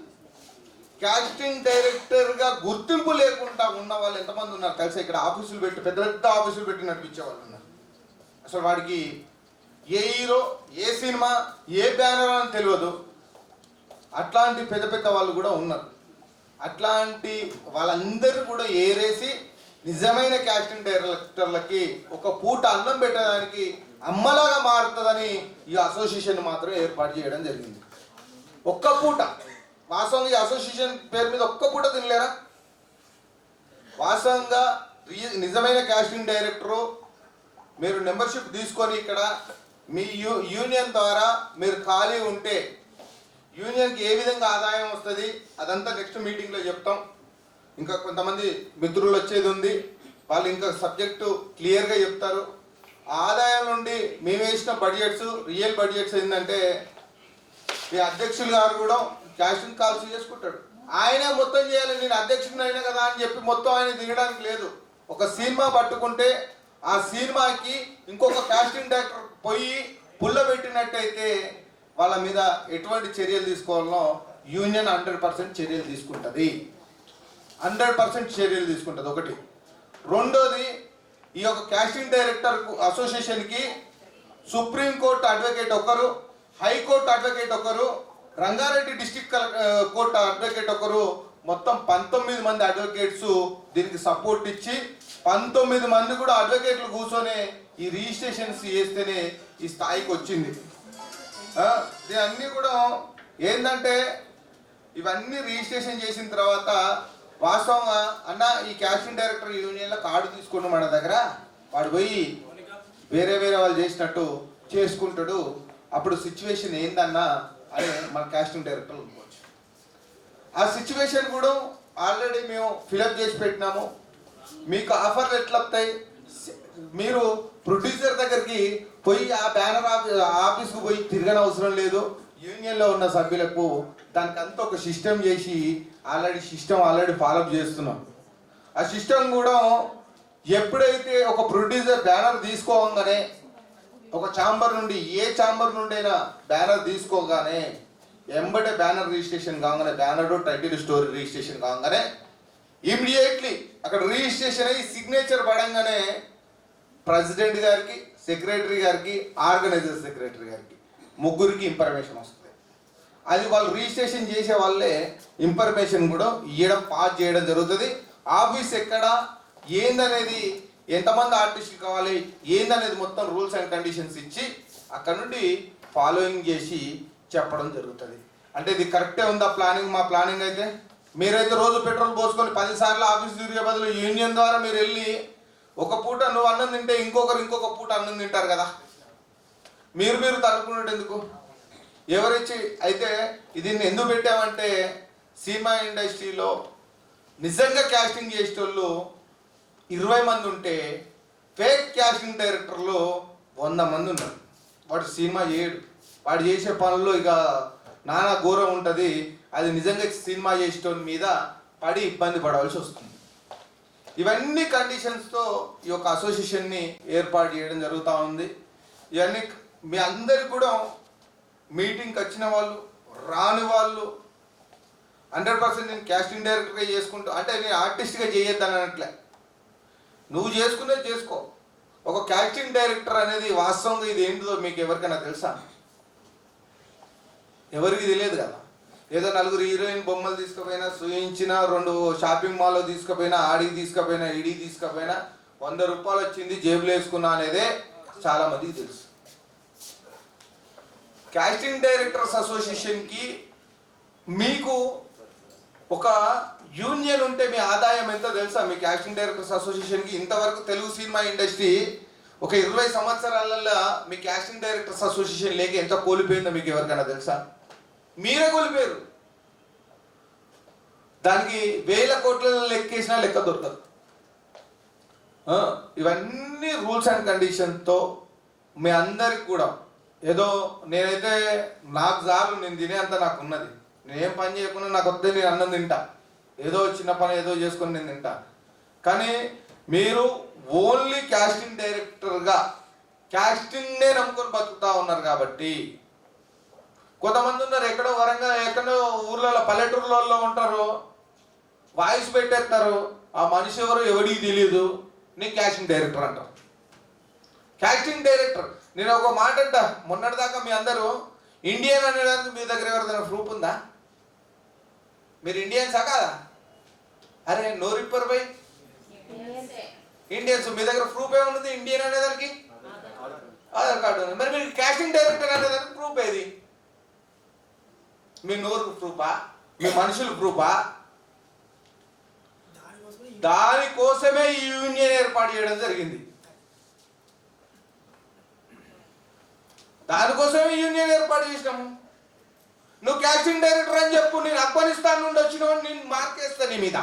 కాస్టింగ్ డైరెక్టర్గా గుర్తింపు లేకుండా ఉన్న వాళ్ళు ఎంతమంది ఉన్నారు కలిసి ఇక్కడ ఆఫీసులు పెట్టి పెద్ద పెద్ద ఆఫీసులు పెట్టి నడిపించే వాళ్ళు ఉన్నారు. అసలు వాడికి ఏ హీరో ఏ సినిమా ఏ బ్యానర్ అని తెలియదు. అట్లాంటి పెద్ద పెద్ద వాళ్ళు కూడా ఉన్నారు. అట్లాంటి వాళ్ళందరూ కూడా ఏరేసి నిజమైన కాస్టింగ్ డైరెక్టర్లకి ఒక పూట అన్నం పెట్టడానికి అమ్మలాగా మారుతుందని ఈ అసోసియేషన్ మాత్రం ఏర్పాటు చేయడం జరిగింది. ఒక్క పూట వాస్తవంగా ఈ అసోసియేషన్ పేరు మీద ఒక్క పూట తినలేరా? వాస్తవంగా నిజమైన కాస్టింగ్ డైరెక్టరు మీరు మెంబర్షిప్ తీసుకొని ఇక్కడ మీ యూనియన్ ద్వారా మీరు ఖాళీ ఉంటే యూనియన్కి ఏ విధంగా ఆదాయం వస్తుంది అదంతా నెక్స్ట్ మీటింగ్లో చెప్తాం. ఇంకా కొంతమంది మిత్రులు వచ్చేది ఉంది, వాళ్ళు ఇంకా సబ్జెక్టు క్లియర్గా చెప్తారు. ఆదాయం నుండి మేము వేసిన బడ్జెట్స్ రియల్ బడ్జెట్స్ ఏంటంటే ఈ అధ్యక్షులు గారు కూడా కాస్టింగ్ కాల్స్ చేసుకుంటాడు. ఆయనే మొత్తం చేయాలి, నేను అధ్యక్షుడిని అయినా కదా అని చెప్పి మొత్తం ఆయన దిగడానికి లేదు. ఒక సినిమా పట్టుకుంటే ఆ సినిమాకి ఇంకొక కాస్టింగ్ డైరెక్టర్ పోయి పుల్లబెట్టినట్టయితే వాళ్ళ మీద ఎటువంటి చర్యలు తీసుకోవాలనో యూనియన్ 100% చర్యలు తీసుకుంటుంది. 100% చర్యలు తీసుకుంటుంది. ఒకటి. రెండోది, ఈ యొక్క కాస్టింగ్ డైరెక్టర్ అసోసియేషన్కి సుప్రీంకోర్టు అడ్వకేట్ ఒకరు, హైకోర్టు అడ్వకేట్ ఒకరు, రంగారెడ్డి డిస్ట్రిక్ట్ కోర్టు అడ్వకేట్ ఒకరు, మొత్తం 19 మంది అడ్వకేట్స్ దీనికి సపోర్ట్ ఇచ్చి 19 మంది కూడా అడ్వకేట్లు కూర్చొని ఈ రిజిస్ట్రేషన్స్ చేస్తేనే ఈ స్థాయికి వచ్చింది. దీన్ని కూడా ఏంటంటే ఇవన్నీ రిజిస్ట్రేషన్ చేసిన తర్వాత వాస్తవంగా అన్న ఈ కాస్టింగ్ డైరెక్టర్ యూనియన్లో కార్డు తీసుకుంటూ మన దగ్గర వాడు పోయి వేరే వేరే వాళ్ళు చేసినట్టు చేసుకుంటాడు, అప్పుడు సిచ్యువేషన్ ఏందన్నా అని మన కాస్టింగ్ డైరెక్టర్ అనుకోవచ్చు. ఆ సిచ్యువేషన్ కూడా ఆల్రెడీ మేము ఫిలప్ చేసి పెట్టినాము. మీకు ఆఫర్లు ఎట్లా వస్తాయి, మీరు ప్రొడ్యూసర్ దగ్గరికి పోయి ఆ బ్యానర్ ఆఫీస్కు పోయి తిరగని అవసరం లేదు. యూనియన్లో ఉన్న సభ్యులకు దానికి అంతా ఒక సిస్టమ్ చేసి ఆల్రెడీ ఫాలోఅప్ చేస్తున్నాం. ఆ సిస్టమ్ కూడా ఎప్పుడైతే ఒక ప్రొడ్యూసర్ బ్యానర్ తీసుకోగానే ఒక ఛాంబర్ నుండి ఏ ఛాంబర్ నుండి అయినా బ్యానర్ తీసుకోగానే ఎంబడే బ్యానర్ రిజిస్ట్రేషన్ కాగానే బ్యానర్ టైటిల్ స్టోరీ రిజిస్ట్రేషన్ కాగానే ఇమ్మీడియట్లీ అక్కడ రిజిస్ట్రేషన్ అయ్యి సిగ్నేచర్ పడంగానే ప్రెసిడెంట్ గారికి, సెక్రటరీ గారికి, ఆర్గనైజర్ సెక్రటరీ గారికి ముగ్గురికి ఇన్ఫర్మేషన్ వస్తుంది. అది వాళ్ళు రిజిస్ట్రేషన్ చేసే వాళ్ళే ఇన్ఫర్మేషన్ కూడా పాస్ చేయడం జరుగుతుంది. ఆఫీస్ ఎక్కడ ఏందనేది, ఎంతమంది ఆర్టిస్టులు కావాలి ఏందనేది మొత్తం రూల్స్ అండ్ కండిషన్స్ ఇచ్చి అక్కడ నుండి ఫాలోయింగ్ చేసి చెప్పడం జరుగుతుంది. అంటే ఇది కరెక్టే ఉందా ప్లానింగ్? మా ప్లానింగ్ అయితే మీరైతే రోజు పెట్రోల్ పోసుకొని 10 సార్లు ఆఫీస్ తిరిగే బదులు యూనియన్ ద్వారా మీరు వెళ్ళి ఒక పూట నువ్వు అన్నం తింటే ఇంకొక పూట అన్నం తింటారు కదా. మీరు తనుకున్నట్టు ఎందుకు? ఎవరిచ్చి అయితే దీన్ని ఎందుకు పెట్టామంటే సినిమా ఇండస్ట్రీలో నిజంగా కాస్టింగ్ చేసేటోళ్ళు 20 మంది ఉంటే ఫేక్ కాస్టింగ్ డైరెక్టర్లు 100 మంది ఉన్నారు. వాడు సినిమా చేయడు, వాడు చేసే పనుల్లో ఇక నానా ఘోరం ఉంటుంది. అది నిజంగా సినిమా చేసేటోని మీద పడి ఇబ్బంది పడవలసి వస్తుంది. ఇవన్నీ కండిషన్స్తో ఈ యొక్క అసోసియేషన్ని ఏర్పాటు చేయడం జరుగుతూ ఉంది. ఇవన్నీ మీ అందరికి కూడా మీటింగ్కి వచ్చిన వాళ్ళు రాని వాళ్ళు 100% నేను కాస్టింగ్ డైరెక్టర్గా చేసుకుంటూ, అంటే నేను ఆర్టిస్ట్గా చేయొద్దని అనట్లే, నువ్వు చేసుకునేది చేసుకో. ఒక కాస్టింగ్ డైరెక్టర్ అనేది వాస్తవంగా ఇది ఏంటిదో మీకు ఎవరికైనా తెలుసా? ఎవరికి తెలియదు కదా. ఏదో 4 హీరోయిన్ బొమ్మలు తీసుకుపోయినా, చూయించినా, 2 షాపింగ్ మాల్లో తీసుకుపోయినా, ఆడికి తీసుకుపోయినా, ఈడికి తీసుకుపోయినా 100 రూపాయలు వచ్చింది జేబులో వేసుకున్నా అనేదే చాలా మందికి తెలుసు. కాస్టింగ్ డైరెక్టర్స్ అసోసియేషన్కి మీకు ఒక యూనియన్ ఉంటే మీ ఆదాయం ఎంతో తెలుసా? మీ కాస్టింగ్ డైరెక్టర్స్ అసోసియేషన్కి ఇంతవరకు తెలుగు సినిమా ఇండస్ట్రీ ఒక 20 సంవత్సరాలలో మీ కాస్టింగ్ డైరెక్టర్స్ అసోసియేషన్ లేక ఎంత కోల్పోయిందో మీకు ఎవరికైనా తెలుసా? మీరే కోల్పోయారు. దానికి 1000 కోట్ల లెక్కేసినా లెక్క దొరకదు. ఇవన్నీ రూల్స్ అండ్ కండిషన్తో మీ అందరికి కూడా ఏదో నేనైతే నాకు చాలు, నేను తినేంత నాకు ఉన్నది, నేనేం పని చేయకుండా నాకు వద్దే, నేను అన్నం తింటా, ఏదో చిన్న పని ఏదో చేసుకొని నేను తింటా. కానీ మీరు ఓన్లీ కాస్టింగ్ డైరెక్టర్గా కాస్టింగ్నే నమ్ముకొని బతుకుతా ఉన్నారు. కాబట్టి కొంతమంది ఉన్నారు ఎక్కడో వరంగల్, ఎక్కడో ఊర్లలో పల్లెటూర్లలో ఉంటారు, వాయిస్ పెట్టేస్తారు, ఆ మనిషి ఎవరు ఎవడికి తెలియదు, నీకు కాస్టింగ్ డైరెక్టర్ అంటారు. కాస్టింగ్ డైరెక్టర్, నేను ఒక మాట అంట, మొన్నటిదాకా మీ అందరూ ఇండియన్ అనేదానికి మీ దగ్గర ఎవరిదైనా ప్రూఫ్ ఉందా? మీరు ఇండియన్సా కాదా? అరే నోరిప్పర్ బై ఇండియన్స్, మీ దగ్గర ప్రూఫ్ ఏమున్నది ఇండియన్ అనేదానికి? ఆధార్ కార్డు ఉంది. మరి మీరు కాస్టింగ్ డైరెక్టర్ అనేదానికి ప్రూఫ్ ఏది? మీ నోరు ప్రూఫా? మీ మనుషులు ప్రూఫా? దానికోసమే ఈ యూనియన్ ఏర్పాటు చేయడం జరిగింది. దానికోసమే యూనియన్ ఏర్పాటు చేసినాము. నువ్వు కాస్టింగ్ డైరెక్టర్ అని చెప్పు, నేను ఆఫ్ఘనిస్తాన్ నుండి వచ్చినావు, నేను మార్కేస్తా నీ మీద.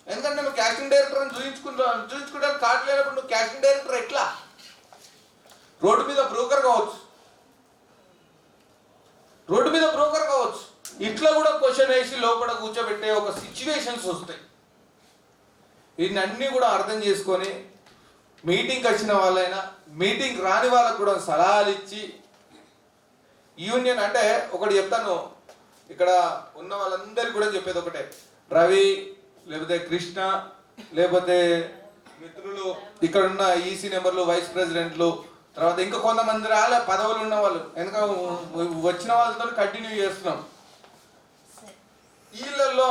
ఎందుకంటే నువ్వు కాస్టింగ్ డైరెక్టర్ అని చూపించుకోవడానికి కార్డు లేనప్పుడు నువ్వు కాస్టింగ్ డైరెక్టర్ ఎట్లా? రోడ్డు మీద బ్రోకర్ కావచ్చు, రోడ్డు మీద బ్రోకర్ కావచ్చు, ఇట్లా కూడా క్వశ్చన్ వేసి లోపల కూర్చోబెట్టే ఒక సిచ్యువేషన్స్ వస్తాయి. వీటిని కూడా అర్థం చేసుకొని మీటింగ్కి వచ్చిన వాళ్ళైనా మీటింగ్ రాని వాళ్ళకు కూడా సలహాలు ఇచ్చి యూనియన్ అంటే ఒకటి చెప్తాను, ఇక్కడ ఉన్న వాళ్ళందరికీ కూడా చెప్పేది ఒకటే, రవి లేకపోతే కృష్ణ లేకపోతే మిత్రులు, ఇక్కడ ఉన్న ఈసీ నెంబర్లు, వైస్ ప్రెసిడెంట్లు, తర్వాత ఇంకా కొంతమంది రాలే పదవులు ఉన్న వాళ్ళు, ఎందుకంటే వచ్చిన వాళ్ళతో కంటిన్యూ చేస్తున్నాం. వీళ్ళల్లో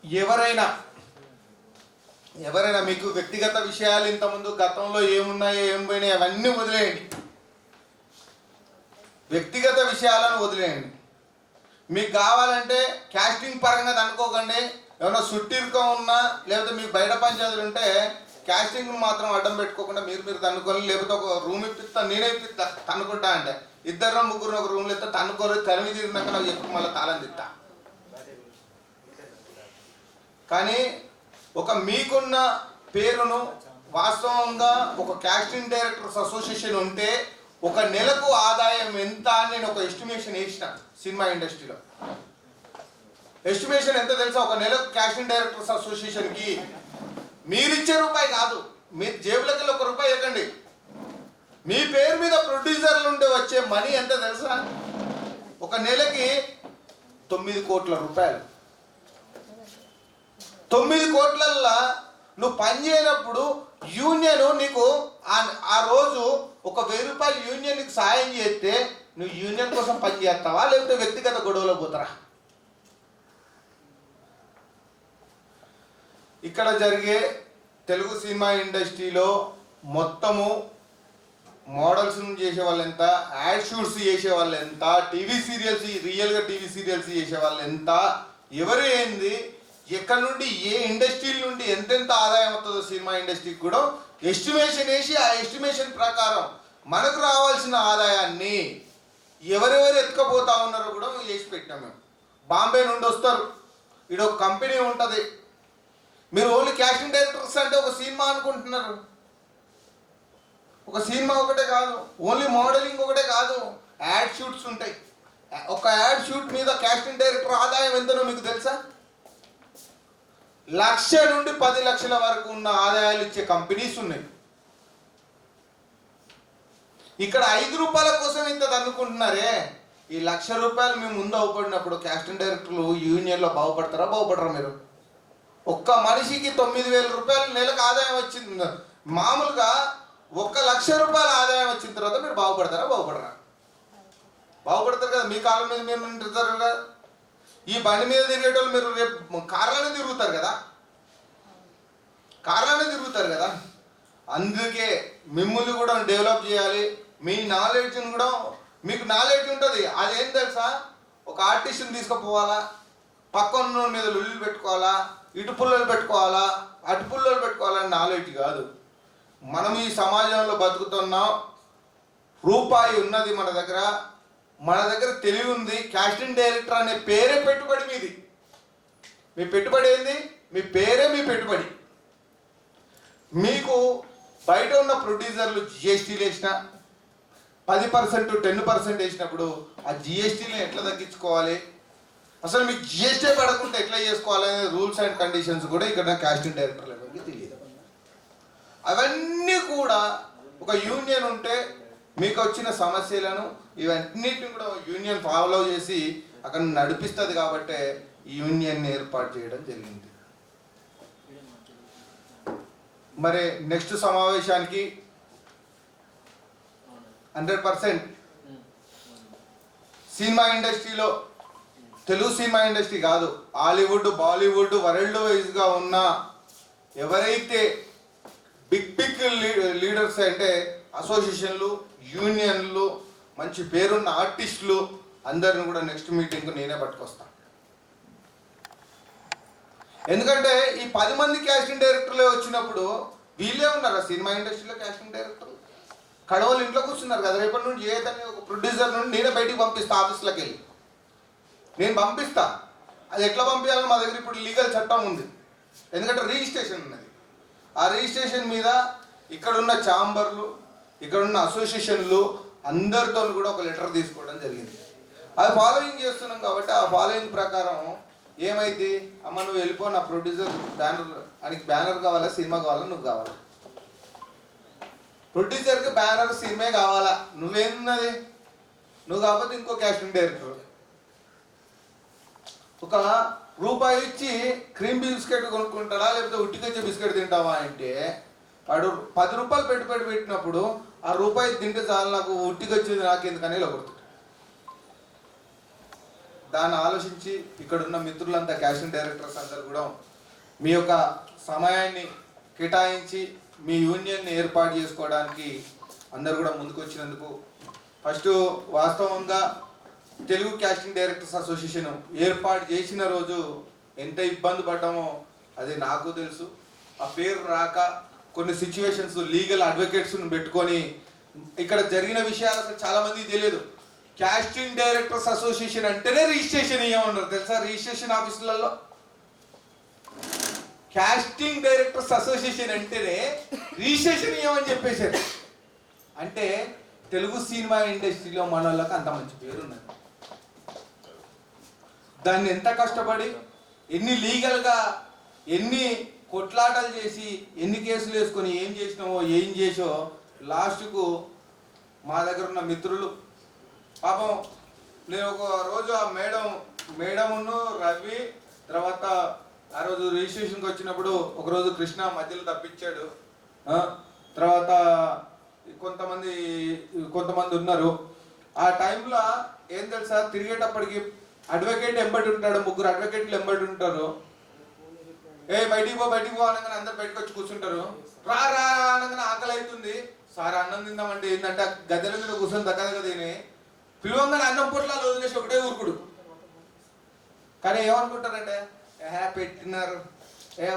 ఎవరైనా మీకు వ్యక్తిగత విషయాలు ఇంతకుముందు గతంలో ఏమున్నాయో ఏం పోయినాయో అవన్నీ వదిలేయండి, వ్యక్తిగత విషయాలను వదిలేయండి. మీకు కావాలంటే కాస్టింగ్ పరంగా అనుకోకండి, ఏమన్నా సుట్టిరుకం ఉన్నా లేకపోతే మీకు బయట పంచాయతీలు ఉంటే కాస్టింగ్ మాత్రం అడ్డం పెట్టుకోకుండా మీరు తన్నుకొని, లేకపోతే ఒక రూమ్ ఇప్పిస్తా, నేనే ఇప్పిస్తా తన్నుకుంటా అంటే 2-3 ఒక రూమ్లో ఇస్తా, తన్నుకోరు, తరిమి తిరిగినాక నాకు చెప్పి మళ్ళీ తాళం తిస్తా. కానీ ఒక మీకున్న పేరును వాస్తవంగా ఒక కాస్టింగ్ డైరెక్టర్స్ అసోసియేషన్ ఉంటే ఒక నెలకు ఆదాయం ఎంత అని నేను ఒక ఎస్టిమేషన్ వేసిన సినిమా ఇండస్ట్రీలో. ఎస్టిమేషన్ ఎంత తెలుసా? ఒక నెలకు కాస్టింగ్ డైరెక్టర్స్ అసోసియేషన్కి మీరు ఇచ్చే రూపాయి కాదు, మీరు జేబులకి ₹1 ఇవ్వకండి, మీ పేరు మీద ప్రొడ్యూసర్లు ఉంటే వచ్చే మనీ ఎంత తెలుసా? ఒక నెలకి 9 కోట్ల రూపాయలు. 9 కోట్లల్లో నువ్వు పని చేయనప్పుడు యూనియన్ నీకు ఆ రోజు ఒక ₹1000 యూనియన్కి సాయం చేస్తే నువ్వు యూనియన్ కోసం పని చేస్తావా లేకపోతే వ్యక్తిగత గొడవలో పోతారా? ఇక్కడ జరిగే తెలుగు సినిమా ఇండస్ట్రీలో మొత్తము మోడల్స్ చేసే వాళ్ళు ఎంత, యాడ్ షూట్స్ చేసే వాళ్ళు ఎంత, టీవీ సీరియల్స్ రియల్గా టీవీ సీరియల్స్ చేసే వాళ్ళు ఎంత, ఎవరు ఏంది, ఎక్కడ నుండి ఏ ఇండస్ట్రీ నుండి ఎంతెంత ఆదాయం వస్తుందో సినిమా ఇండస్ట్రీకి కూడా ఎస్టిమేషన్ వేసి ఆ ఎస్టిమేషన్ ప్రకారం మనకు రావాల్సిన ఆదాయాన్ని ఎవరెవరు ఎత్తుకపోతా ఉన్నారో కూడా చేసి పెట్టాం మేము. బాంబే నుండి వస్తారు, ఇక్కడ ఒక కంపెనీ ఉంటుంది, మీరు ఓన్లీ కాస్టింగ్ డైరెక్టర్స్ అంటే ఒక సినిమా అనుకుంటున్నారు. ఒక సినిమా ఒకటే కాదు, ఓన్లీ మోడలింగ్ ఒకటే కాదు, యాడ్ షూట్స్ ఉంటాయి. ఒక యాడ్ షూట్ మీద కాస్టింగ్ డైరెక్టర్ ఆదాయం ఎంతనో మీకు తెలుసా? 1,00,000 నుండి 10 లక్షల వరకు ఉన్న ఆదాయాలు ఇచ్చే కంపెనీస్ ఉన్నాయి. ఇక్కడ ₹5 కోసం ఇంత అనుకుంటున్నారే, ఈ ₹1,00,000 మేము ముందు అవపడినప్పుడు కాస్టింగ్ డైరెక్టర్లు యూనియన్లో బాగుపడతారా బాగుపడరా? మీరు ఒక్క మనిషికి ₹9,000 నెలకు ఆదాయం వచ్చింది. మామూలుగా ₹1,00,000 ఆదాయం వచ్చిన తర్వాత మీరు బాగుపడతారా బాగుపడరా? బాగుపడతారు కదా, మీ కాళ్ళ మీద మీరు నింటుతారు కదా. ఈ బండి మీద తిరిగేటోళ్ళు మీరు రేపు కార్లోనే తిరుగుతారు కదా. అందుకే మిమ్మల్ని కూడా డెవలప్ చేయాలి, మీ నాలెడ్జ్ని కూడా మీకు నాలెడ్జ్ ఉంటుంది. అదేం తెలుసా, ఒక ఆర్టిస్ట్ని తీసుకుపోవాలా, పక్కన మీద లుల్లు పెట్టుకోవాలా, ఇటు పుల్లలు పెట్టుకోవాలా, అటు పుల్లలు పెట్టుకోవాలని నాలెడ్జ్ కాదు. మనం ఈ సమాజంలో బతుకుతున్నాం, రూపాయి ఉన్నది మన దగ్గర తెలివి ఉంది. కాస్టింగ్ డైరెక్టర్ అనే పేరే పెట్టుబడి మీది. మీ పెట్టుబడి ఏంది? మీ పేరే మీ పెట్టుబడి. మీకు బయట ఉన్న ప్రొడ్యూసర్లు జిఎస్టీలు వేసినా 10% 10% వేసినప్పుడు ఆ జిఎస్టీని ఎట్లా తగ్గించుకోవాలి, అసలు మీకు జిఎస్టీ పడకుండా ఎట్లా చేసుకోవాలి అనే రూల్స్ అండ్ కండిషన్స్ కూడా ఇక్కడ కాస్టింగ్ డైరెక్టర్ లెవెల్కి తెలియదు. అవన్నీ కూడా ఒక యూనియన్ ఉంటే మీకు వచ్చిన సమస్యలను ఇవన్నిటిని కూడా యూనియన్ ఫాలో చేసి అక్కడ నడిపిస్తుంది. కాబట్టి ఈ యూనియన్ ఏర్పాటు చేయడం జరిగింది. మరి నెక్స్ట్ సమావేశానికి 100% సినిమా ఇండస్ట్రీలో, తెలుగు సినిమా ఇండస్ట్రీ కాదు, హాలీవుడ్, బాలీవుడ్, వరల్డ్ వైజ్గా ఉన్న ఎవరైతే బిగ్ లీడర్స్ అంటే అసోసియేషన్లు, యూనియన్లు, మంచి పేరున్న ఆర్టిస్టులు అందరిని కూడా నెక్స్ట్ మీటింగ్కు నేనే పట్టుకొస్తాను. ఎందుకంటే ఈ 10 మంది కాస్టింగ్ డైరెక్టర్లే వచ్చినప్పుడు వీళ్ళే ఉన్నారా సినిమా ఇండస్ట్రీలో కాస్టింగ్ డైరెక్టర్లు? కడవలు ఇంట్లో కూర్చున్నారు కదా. రేపటి నుండి ఏదని ఒక ప్రొడ్యూసర్ నుండి నేనే బయటికి పంపిస్తా, ఆఫీస్లోకి వెళ్ళి నేను పంపిస్తా. అది ఎట్లా పంపించాలని మా దగ్గర ఇప్పుడు లీగల్ చట్టం ఉంది. ఎందుకంటే రిజిస్ట్రేషన్ ఉన్నది. ఆ రిజిస్ట్రేషన్ మీద ఇక్కడున్న ఛాంబర్లు, ఇక్కడున్న అసోసియేషన్లు అందరితో కూడా ఒక లెటర్ తీసుకోవడం జరిగింది. అది ఫాలోయింగ్ చేస్తున్నాం కాబట్టి ఆ ఫాలోయింగ్ ప్రకారం ఏమైంది, అమ్మ నువ్వు వెళ్ళిపో, నా ప్రొడ్యూసర్ బ్యానర్ ఆయనకి బ్యానర్ కావాలా, సినిమా కావాలా, నువ్వు కావాలా, ప్రొడ్యూసర్కి బ్యానర్ సినిమా కావాలా, నువ్వేమున్నది, నువ్వు కాకపోతే ఇంకో కాస్టింగ్ డైరెక్టర్. ఒక రూపాయి ఇచ్చి క్రీమ్ బిస్కెట్ కొనుక్కుంటాడా లేకపోతే ఉట్టికొచ్చే బిస్కెట్ తింటావా అంటే వాడు 10 రూపాయలు పెట్టుబడి పెట్టినప్పుడు ఆ రూపాయి తింటే చాలు, నాకు ఉట్టికొచ్చేది నాకెందుకనే కొడుతుంది. దాన్ని ఆలోచించి ఇక్కడున్న మిత్రులంతా కాస్టింగ్ డైరెక్టర్స్ అందరు కూడా మీ యొక్క సమయాన్ని కేటాయించి మీ యూనియన్ని ఏర్పాటు చేసుకోవడానికి అందరు కూడా ముందుకు వచ్చినందుకు ఫస్ట్ వాస్తవంగా తెలుగు కాస్టింగ్ డైరెక్టర్స్ అసోసియేషన్ ఏర్పాటు చేసిన రోజు ఎంత ఇబ్బంది పడ్డామో అది నాకు తెలుసు. ఆ పేరు రాక కొన్ని సిచ్యువేషన్స్ లీగల్ అడ్వకేట్స్ని పెట్టుకొని ఇక్కడ జరిగిన విషయాలు అసలు చాలా మందికి తెలియదు. కాస్టింగ్ డైరెక్టర్స్ అసోసియేషన్ అంటేనే రిజిస్ట్రేషన్ ఇవ్వమన్నారు తెలుసా. రిజిస్ట్రేషన్ ఆఫీసులలో కాస్టింగ్ డైరెక్టర్స్ అసోసియేషన్ అంటేనే రిజిస్ట్రేషన్ ఇవ్వమని చెప్పేశారు. అంటే తెలుగు సినిమా ఇండస్ట్రీలో మన వాళ్ళకి అంత మంచి పేరు ఉన్నది. దాన్ని ఎంత కష్టపడి ఎన్ని లీగల్గా ఎన్ని కొట్లాటలు చేసి ఎన్ని కేసులు వేసుకొని ఏం చేసినామో ఏం చేసో లాస్ట్కు మా దగ్గర ఉన్న మిత్రులు పాపం, నేను ఒక రోజు ఆ మేడంను రవి తర్వాత ఆ రోజు రిజిస్ట్రేషన్కి వచ్చినప్పుడు ఒకరోజు కృష్ణ మధ్యలో తప్పించాడు. తర్వాత కొంతమంది ఉన్నారు. ఆ టైంలో ఏం తెలుసా, తిరిగేటప్పటికి అడ్వకేట్ ఎంబడి ఉంటాడు, 3 అడ్వకేట్లు ఎంబడి ఉంటారు. బయటికి పో అనగానే అందరు బయటకు వచ్చి కూర్చుంటారు. రా అనగానే ఆకలి అవుతుంది, సార్ అన్నం తిందామంటే ఏంటంటే గద్దెల మీద కూర్చొని దక్కదు కదా తిని పిలువంగానే అన్నం పొట్లాలు వదిలేసి ఒకటే ఊరుకుడు. కానీ ఏమనుకుంటారంటే పెట్టినారు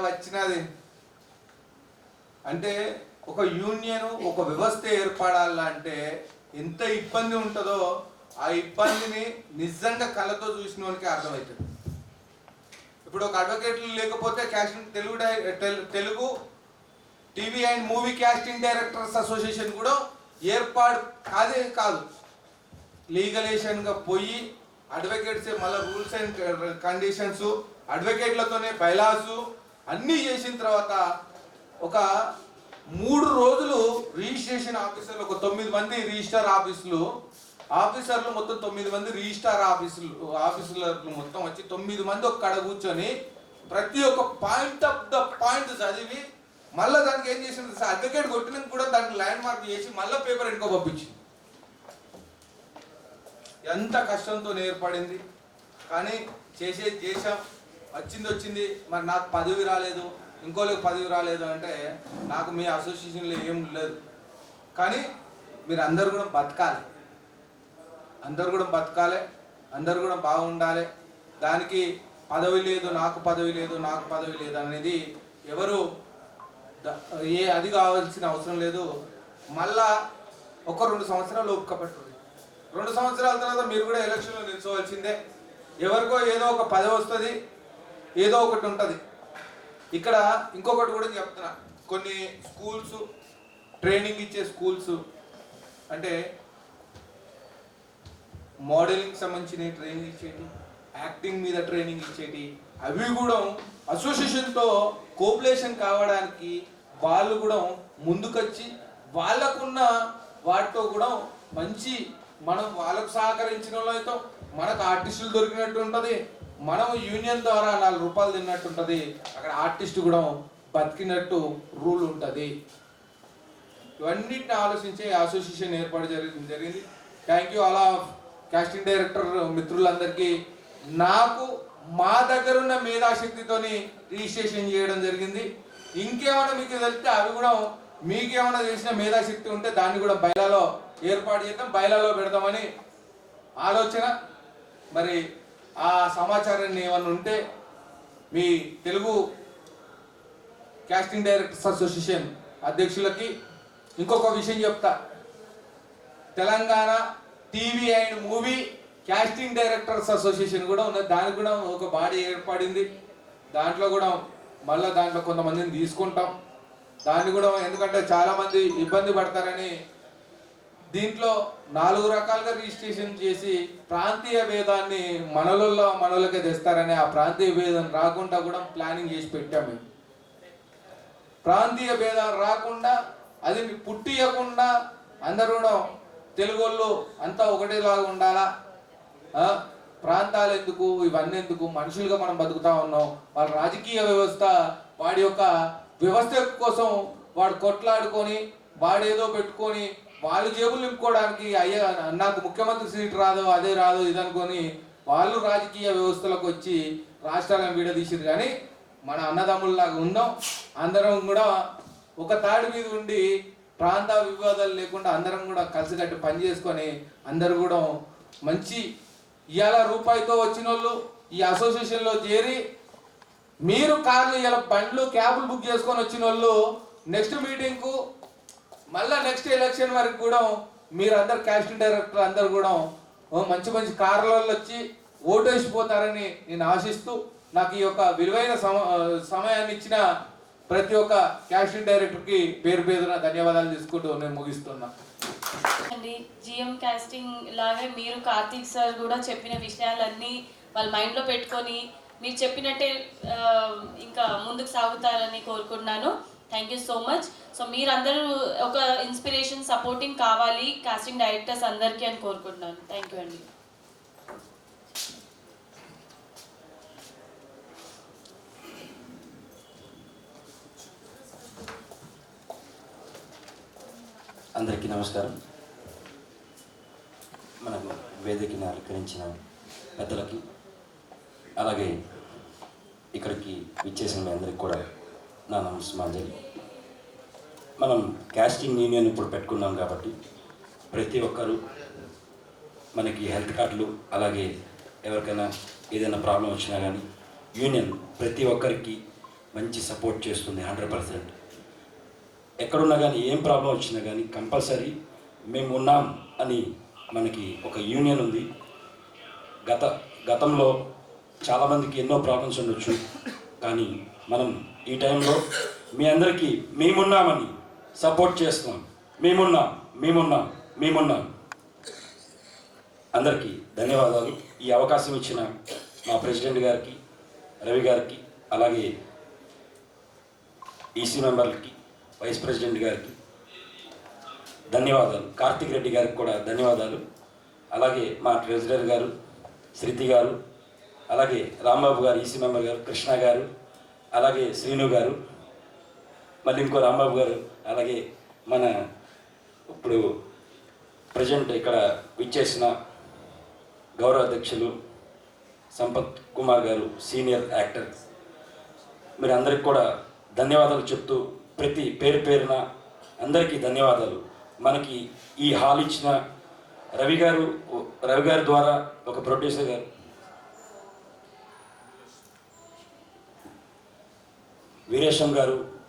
వచ్చినది అంటే ఒక యూనియన్ ఒక వ్యవస్థ ఏర్పడాలంటే ఎంత ఇబ్బంది ఉంటుందో ఆ ఇబ్బందిని నిజంగా కళ్ళతో చూసిన వానికి అర్థమవుతుంది. ఇప్పుడు ఒక అడ్వకేట్లు లేకపోతే casting Telugu TV and movie casting directors association కూడా ఏర్పాటు కాదు. లీగలైజేషన్గా పోయి అడ్వకేట్స్ మళ్ళీ రూల్స్ అండ్ కండిషన్స్ అడ్వకేట్లతోనే బైలాసు అన్నీ చేసిన తర్వాత ఒక 3 రోజులు రిజిస్ట్రేషన్ ఆఫీసర్లు ఒక 9 మంది రిజిస్టార్ ఆఫీసర్లు మొత్తం 9 మంది రిజిస్టార్ ఆఫీసర్లు మొత్తం వచ్చి 9 మంది ఒక కడ కూర్చొని ప్రతి ఒక్క పాయింట్ చదివి మళ్ళీ దానికి ఏం చేసింది సార్, అడ్వకేట్ కొట్టినాక కూడా దానికి ల్యాండ్ మార్క్ చేసి మళ్ళీ పేపర్ ఎన్నుకో పంపించింది. ఎంత కష్టంతో ఏర్పడింది. కానీ చేసాం, వచ్చింది. మరి నాకు పదవి రాలేదు, ఇంకోళ్ళకి పదవి రాలేదు అంటే నాకు మీ అసోసియేషన్లో ఏం లేదు. కానీ మీరు అందరు కూడా బతకాలి. అందరు కూడా బతకాలి, అందరు కూడా బాగుండాలి. దానికి పదవి లేదు, నాకు పదవి లేదు, నాకు పదవి లేదు అనేది ఎవరు అది కావాల్సిన అవసరం లేదు. మళ్ళా ఒక 2 సంవత్సరాలు ఓపిక పట్టుకోండి. 2 సంవత్సరాల తర్వాత మీరు కూడా ఎలక్షన్లో నిల్చోవలసిందే. ఎవరికో ఏదో ఒక పదవి వస్తుంది, ఏదో ఒకటి ఉంటుంది. ఇక్కడ ఇంకొకటి కూడా చెప్తున్నా, కొన్ని స్కూల్స్, ట్రైనింగ్ ఇచ్చే స్కూల్స్ అంటే మోడలింగ్ సంబంధించిన ట్రైనింగ్ ఇచ్చేటి, యాక్టింగ్ మీద ట్రైనింగ్ ఇచ్చేటి, అవి కూడా అసోసియేషన్తో కోఆపరేషన్ కావడానికి వాళ్ళు కూడా ముందుకొచ్చి వాళ్ళకున్న వాటితో కూడా మంచి మనం వాళ్ళకు సహకరించిన వాళ్ళతో మనకు ఆర్టిస్టులు దొరికినట్టు ఉంటుంది, మనం యూనియన్ ద్వారా 4 రూపాయలు తిన్నట్టు ఉంటుంది, అక్కడ ఆర్టిస్ట్ కూడా బతికినట్టు రూల్ ఉంటుంది. ఇవన్నిటిని ఆలోచించే అసోసియేషన్ ఏర్పాటు జరిగింది. Thank you all of casting director మిత్రులందరికీ. నాకు మా దగ్గర ఉన్న మేధాశక్తితోని రిజిస్ట్రేషన్ చేయడం జరిగింది. ఇంకేమైనా మీకు తెలిస్తే అవి కూడా మీకేమైనా చేసిన మేధాశక్తి ఉంటే దాన్ని కూడా బయలాలో ఏర్పాటు చేద్దాం, బయలాలో పెడదామని ఆలోచన. మరి ఆ సమాచారాన్ని ఏమన్నా ఉంటే మీ తెలుగు కాస్టింగ్ డైరెక్టర్స్ అసోసియేషన్ అధ్యక్షులకి ఇంకొక విషయం చెప్తా. Telangana TV and movie casting directors association కూడా ఉన్నది. దానికి కూడా ఒక బాడీ ఏర్పడింది. దాంట్లో కూడా మళ్ళీ దాంట్లో కొంతమందిని తీసుకుంటాం. దాన్ని కూడా ఎందుకంటే చాలామంది ఇబ్బంది పడతారని దీంట్లో 4 రకాలుగా రిజిస్ట్రేషన్ చేసి ప్రాంతీయ భేదాన్ని మనలోకే తెస్తారని, ఆ ప్రాంతీయ భేదం రాకుండా కూడా ప్లానింగ్ చేసి పెట్టాము మేము. ప్రాంతీయ భేదాలు రాకుండా అది పుట్టియకుండా అందరూ కూడా తెలుగు వాళ్ళు అంతా ఒకటేలాగా ఉండాలా. ప్రాంతాలు ఎందుకు, ఇవన్నీ ఎందుకు, మనుషులుగా మనం బతుకుతా ఉన్నాం. వాళ్ళ రాజకీయ వ్యవస్థ వాడి యొక్క వ్యవస్థ కోసం వాడు కొట్లాడుకొని వాడేదో పెట్టుకొని వాళ్ళు జేబులు నింపుకోవడానికి అయ్యా నాకు ముఖ్యమంత్రి సీట్ రాదు, అదే రాదు, ఇదనుకొని వాళ్ళు రాజకీయ వ్యవస్థలకు వచ్చి రాష్ట్రాలను విడదీసిరు. కానీ మన అన్నదమ్ముల్లాగా ఉందాం, అందరం కూడా ఒక తాడి మీద ఉండి ప్రాంత వివాదాలు లేకుండా అందరం కూడా కలిసికట్టు పని చేసుకొని అందరు కూడా మంచి ఇవాళ రూపాయితో వచ్చిన వాళ్ళు ఈ అసోసియేషన్లో చేరి మీరు కార్లు ఇలా బండ్లు క్యాబులు బుక్ చేసుకొని వచ్చిన వాళ్ళు నెక్స్ట్ మీటింగ్కు మళ్ళీ నెక్స్ట్ ఎలక్షన్ వరకు కూడా మీరు అందరు కాస్టింగ్ డైరెక్టర్ అందరు కూడా మంచి మంచి కార్లలో వచ్చి ఓటు వేసిపోతారని నేను ఆశిస్తూ నాకు ఈ యొక్క విలువైన సమయాన్ని ఇచ్చిన ప్రతి ఒక్క కాస్టింగ్ డైరెక్టర్కి పేరు పేరున ధన్యవాదాలు తీసుకుంటూ నేను ముగిస్తున్నా. అండి జిఎం కాస్టింగ్ లాగే మీరు కార్తీక్ సార్ కూడా చెప్పిన విషయాలన్నీ వాళ్ళ మైండ్లో పెట్టుకొని మీరు చెప్పినట్టే ఇంకా ముందుకు సాగుతారని కోరుకుంటున్నాను. Thank you so much. So మీరందరూ ఒక ఇన్స్పిరేషన్ సపోర్టింగ్ కావాలి కాస్టింగ్ డైరెక్టర్స్ అందరికీ అని కోరుకుంటున్నాను. థ్యాంక్ యూ అండి. అందరికీ నమస్కారం. మనకు వేదికని అలంకరించిన పెద్దలకి, అలాగే ఇక్కడికి విచ్చేసిన మీ అందరికి కూడా నా నమస్మాంజలి. మనం కాస్టింగ్ యూనియన్ ఇప్పుడు పెట్టుకున్నాం కాబట్టి ప్రతి ఒక్కరూ మనకి హెల్త్ కార్డులు, అలాగే ఎవరికైనా ఏదైనా ప్రాబ్లం వచ్చినా కానీ యూనియన్ ప్రతి ఒక్కరికి మంచి సపోర్ట్ చేస్తుంది 100%. ఎక్కడున్నా కానీ ఏం ప్రాబ్లం వచ్చినా కానీ కంపల్సరీ మేము ఉన్నాం అని మనకి ఒక యూనియన్ ఉంది. గతంలో చాలామందికి ఎన్నో ప్రాబ్లమ్స్ ఉండొచ్చు, కానీ మనం ఈ టైంలో మీ అందరికీ మేమున్నామని సపోర్ట్ చేస్తున్నాం. మేమున్నాం. అందరికీ ధన్యవాదాలు. ఈ అవకాశం ఇచ్చిన మా ప్రెసిడెంట్ గారికి, రవి గారికి, అలాగే ఈసీ మెంబర్లకి, వైస్ ప్రెసిడెంట్ గారికి ధన్యవాదాలు. కార్తిక్ రెడ్డి గారికి కూడా ధన్యవాదాలు. అలాగే మా ట్రెజరర్ గారు శృతి గారు, అలాగే రాంబాబు గారు, ఈసీ మెంబర్ గారు, కృష్ణ గారు, అలాగే శ్రీను గారు, మళ్ళీ ఇంకో రాంబాబు గారు, అలాగే మన ఇప్పుడు ప్రజెంట్ ఇక్కడ విచ్చేసిన గౌరవ అధ్యక్షులు సంపత్ కుమార్ గారు, సీనియర్ యాక్టర్, మీరు అందరికి కూడా ధన్యవాదాలు చెప్తూ ప్రతి పేరున అందరికీ ధన్యవాదాలు. మనకి ఈ హాల్ ఇచ్చిన రవి గారి ద్వారా ఒక ప్రొడ్యూసర్ గారు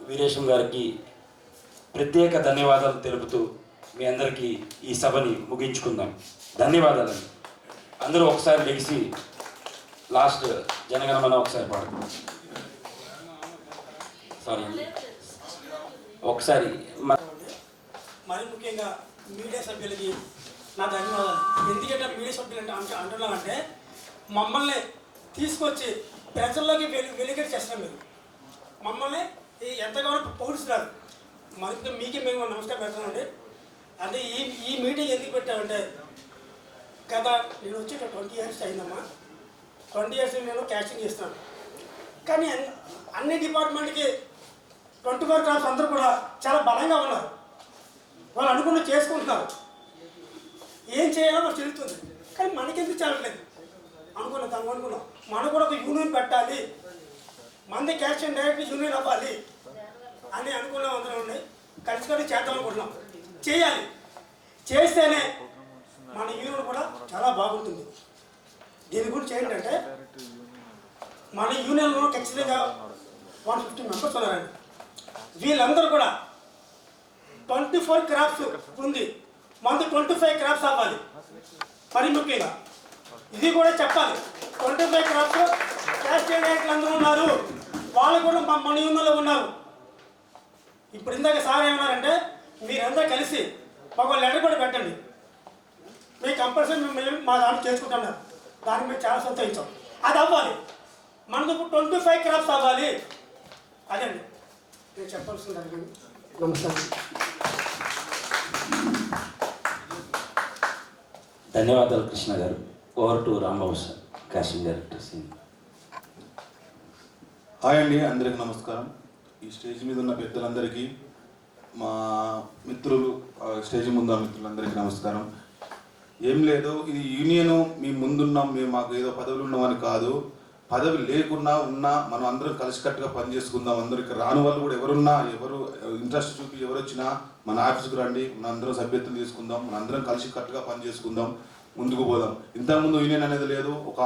వీరేశం గారికి ప్రత్యేక ధన్యవాదాలు తెలుపుతూ మీ అందరికీ ఈ సభని ముగించుకుందాం. ధన్యవాదాలు. అందరూ ఒకసారి లెగిసి లాస్ట్ జనగణమన ఒకసారి పాడుకుందాం. సారీ ఒకసారి మరి ముఖ్యంగా మీడియా సభ్యులకి నా ధన్యవాదాలు. ఎందుకంటే మీడియా సభ్యులు అంటున్నామంటే మమ్మల్ని తీసుకొచ్చి ప్రజల్లోకి వెలిగేట్ చేస్తాం. మీరు మమ్మల్ని ఎంతగానో పౌరుస్తున్నారు. మరి మీకే మేము నమస్కారం పెడతామండి. అంటే ఈ మీటింగ్ ఎందుకు పెట్టామంటే గత నేను వచ్చి 20 years అయిందమ్మా. 20 years నేను క్యాస్టింగ్ చేస్తాను. కానీ అన్ని డిపార్ట్మెంట్కి 24 క్రాఫ్ట్స్ అందరూ కూడా చాలా బలంగా ఉన్నారు. వాళ్ళు అనుకున్న చేసుకుంటున్నారు. ఏం చేయాలో మనకు తెలుస్తుంది. కానీ మనకెందుకు చేయట్లేదు అనుకున్నాం. మనం కూడా ఒక యూనియన్ పెట్టాలి, మంది క్యాష్ అండ్ డైరెక్ట్ యూనియన్ అవ్వాలి అని అనుకున్నాం. అందరం ఉండి కలిసి చేద్దాం అనుకుంటున్నాం. చేయాలి. చేస్తేనే మన యూనియన్ కూడా చాలా బాగుంటుంది. దీని గురించి ఏంటంటే మన యూనియన్లో ఖచ్చితంగా 150 మెంబర్స్ ఉన్నారండి. వీళ్ళందరూ కూడా 24 క్రాఫ్ట్స్ ఉంది. మనది 25 క్రాఫ్ట్స్ అవ్వాలి. మరి ముఖ్యంగా ఇది కూడా చెప్పాలి. 25 క్రాఫ్ట్స్ క్యాష్ డైరెక్ట్లు అందరూ ఉన్నారు. వాళ్ళు కూడా మన యూనియన్లో ఉన్నారు. ఇప్పుడు ఇందాక సార్ ఏమన్నారంటే మీరందరూ కలిసి మాకు లెటర్ కూడా పెట్టండి, మీకు కంపల్సరీ మేము మా దాంట్లో చేసుకుంటున్నారు. దానికి మేము చాలా సంతోషించాం. అది అవ్వాలి. మనకు 25 క్రాఫ్ట్స్ అవ్వాలి. అదండి నేను చెప్పాల్సింది. దానికి నమస్కారం. ధన్యవాదాలు Krishna garu. Over to Rambabu sir, casting director. Hi అండి, అందరికీ నమస్కారం. ఈ స్టేజ్ మీద ఉన్న పెద్దలందరికీ, మా మిత్రులు స్టేజ్ ముందు మిత్రులందరికీ నమస్కారం. ఏం లేదు, ఇది యూనియను మీ ముందున్నాం, మేము మాకు ఏదో పదవులు ఉన్నామని కాదు. పదవి లేకున్నా ఉన్నా మనం అందరం కలిసికట్టుగా పనిచేసుకుందాం. అందరూ ఇక్కడ రాని వాళ్ళు కూడా ఎవరు ఇంట్రెస్ట్ చూపి ఎవరు వచ్చినా మన ఆఫీస్కి రండి, మన అందరం సభ్యత్వం తీసుకుందాం, మన అందరం కలిసికట్టుగా పనిచేసుకుందాం, ముందుకు పోదాం. ఇంతకుముందు యూనియన్ అనేది లేదు, ఒక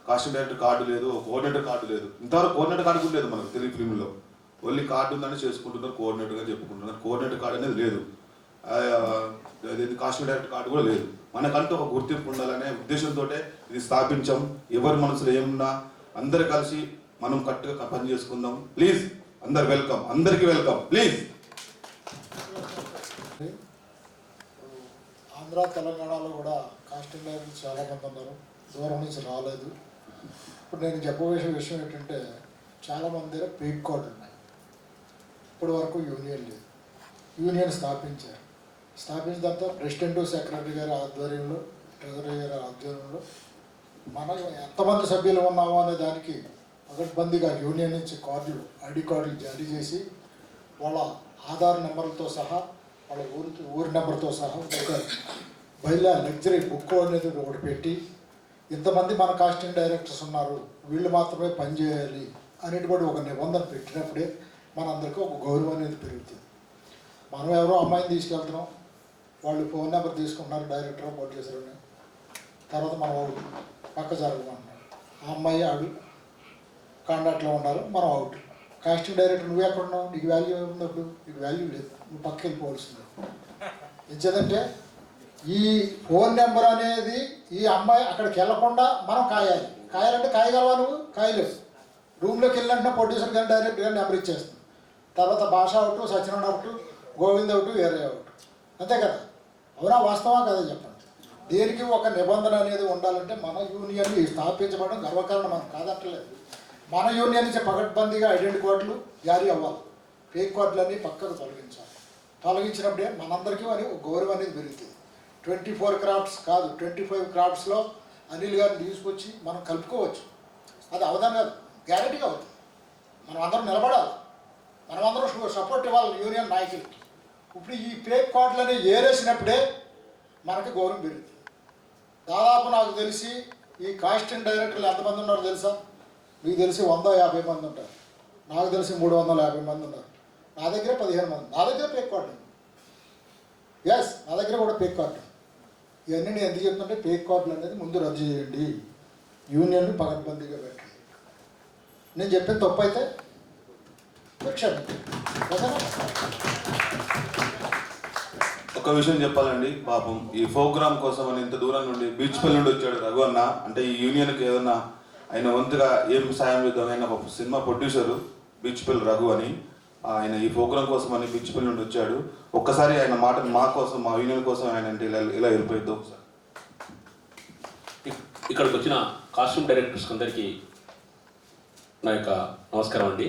కాస్టింగ్ డైరెక్టర్ కార్డు లేదు, ఒక కోఆర్డినేటర్ కార్డు లేదు. ఇంతవరకు కోఆర్డినేటర్ కార్డు కూడా లేదు మనకు తెలుగు ఫిల్మ్లో. ఓన్లీ కార్డు ఉందని చేసుకుంటున్నారు, కోఆర్డినేటర్గా చెప్పుకుంటున్నారు. కోఆర్డినేటర్ కార్డు అనేది లేదు, కాస్టింగ్ డైరెక్టర్ కార్డు కూడా లేదు. మనకంటూ ఒక గుర్తింపు ఉండాలనే ఉద్దేశంతో ఇది స్థాపించాం. ఎవరి మనసులో ఏమున్నా అందరు కలిసి మనం కరెక్ట్గా పని చేసుకుందాం. ప్లీజ్ అందరు వెల్కమ్, అందరికీ వెల్కమ్ ప్లీజ్. ఆంధ్ర తెలంగాణలో కూడా కాస్టింగ్ డైరెక్టర్స్ చాలామంది ఉన్నారు, దూరం నుంచి రాలేదు. ఇప్పుడు నేను చెప్పబోయే విషయం ఏంటంటే చాలామంది దగ్గర పేక్ కార్డు ఉన్నాయి. ఇప్పటి వరకు యూనియన్ లేదు. యూనియన్ స్థాపించారు. స్థాపించిన తర్వాత ప్రెసిడెంట్ సెక్రటరీ గారి ఆధ్వర్యంలో, ట్రెజరీ గారి ఆధ్వర్యంలో మనం ఎంతమంది సభ్యులు ఉన్నామో అనే దానికి పకడ్బందీగా యూనియన్ నుంచి కార్డులు, ఐడి కార్డులు జారీ చేసి వాళ్ళ ఆధార్ నెంబర్లతో సహా, వాళ్ళ ఊరి నెంబర్తో సహా ఒక బయలా లగ్జరీ బుక్ అనేది ఒకటి పెట్టి, ఇంతమంది మన కాస్టింగ్ డైరెక్టర్స్ ఉన్నారు, వీళ్ళు మాత్రమే పనిచేయాలి అనేటువంటి ఒక నిబంధన పెట్టినప్పుడే మనందరికీ ఒక గౌరవం అనేది పెరుగుతుంది. మనం ఎవరో అమ్మాయిని తీసుకెళ్తున్నాం, వాళ్ళు ఫోన్ నెంబర్ తీసుకుంటున్నారు, డైరెక్టర్ ప్రొడ్యూసర్ని, తర్వాత మనం పక్క జరగమంటున్నారు. ఆ అమ్మాయి ఆడు కాంటాక్ట్లో ఉన్నారు, మనం అవుట్. కాస్టింగ్ డైరెక్టర్ నువ్వు ఎక్కడ ఉన్నావు, నీకు వాల్యూ ఉన్నప్పుడు నీకు వాల్యూ లేదు, నువ్వు పక్కకి వెళ్ళిపోవాల్సిందే. ఎందుకంటే ఈ ఫోన్ నెంబర్ అనేది ఈ అమ్మాయి అక్కడికి వెళ్ళకుండా మనం కాయాలంటే కాయగలవా నువ్వు? కాయలేవు. రూమ్లోకి వెళ్ళినట్టు ప్రొడ్యూసర్ కానీ డైరెక్టర్ కానీ నెంబర్ ఇచ్చేస్తుంది. తర్వాత భాష out, Satyanarayana out, Govind out, వేరే అవుట్, అంతే కదా? అవునా? వాస్తవా కదా చెప్పండి. దేనికి ఒక నిబంధన అనేది ఉండాలంటే మన యూనియన్ స్థాపించబడడం గర్వకారణం, మనం కాదంటలేదు. మన యూనియన్ నుంచి పకడ్బందీగా ఐడెంటిటీ కార్డులు జారీ అవ్వాలి. ఫేక్ కార్డులన్నీ పక్కకు తొలగించాలి. తొలగించినప్పుడే మనందరికీ అని ఒక గౌరవం అనేది పెరుగుతుంది. 24 క్రాఫ్ట్స్ కాదు, 25 క్రాఫ్ట్స్లో అనిల్ గారిని తీసుకొచ్చి మనం కలుపుకోవచ్చు. అది అవదాం కాదు, గ్యారెంటీగా అవుతుంది. మనం అందరం నిలబడాలి, మనం అందరం సపోర్ట్ ఇవ్వాలి యూనియన్ నాయకులకి. ఇప్పుడు ఈ ఫేక్ కార్డులని ఏరేసినప్పుడే మనకి గౌరవం పెరుగుతుంది. దాదాపు నాకు తెలిసి ఈ కాస్టింగ్ డైరెక్టర్లు ఎంతమంది ఉన్నారో తెలుసా? మీకు తెలిసి 150 మంది ఉంటారు, నాకు తెలిసి 350 మంది ఉన్నారు. నా దగ్గర 15 మంది. నా దగ్గర ఫేక్ కార్డు, ఎస్, నా దగ్గర కూడా ఫేక్ కార్డు. ఇవన్నీ నేను ఎందుకు చెప్తుంటే పేక్ కార్డులు అనేది ముందు రద్దు చేయండి, యూనియన్ పకడ్బందీగా పెట్టండి. నేను చెప్పిన తప్పు అయితే ఒక విషయం చెప్పాలండి, పాపం ఈ ప్రోగ్రామ్ కోసం అని ఇంత దూరం నుండి బీచ్పల్లి నుండి వచ్చాడు రఘు అన్న. అంటే ఈ యూనియన్కి ఏదన్నా ఆయన వంతుగా ఏం సాయం చేద్దాం, ఆయన ఒక సినిమా ప్రొడ్యూసరు బీచ్పల్లి రఘు అని, ఆయన ఈ ప్రోగ్రామ్ కోసం అని బీచ్పల్లి నుండి వచ్చాడు. ఒక్కసారి ఆయన మాట మా కోసం, మా యూనియన్ కోసం ఆయన అంటే ఇలా వెళ్ళిపోయిద్దాం ఒకసారి. ఇక్కడికి వచ్చిన కాస్ట్యూమ్ డైరెక్టర్స్ అందరికీ నా యొక్క నమస్కారం అండి.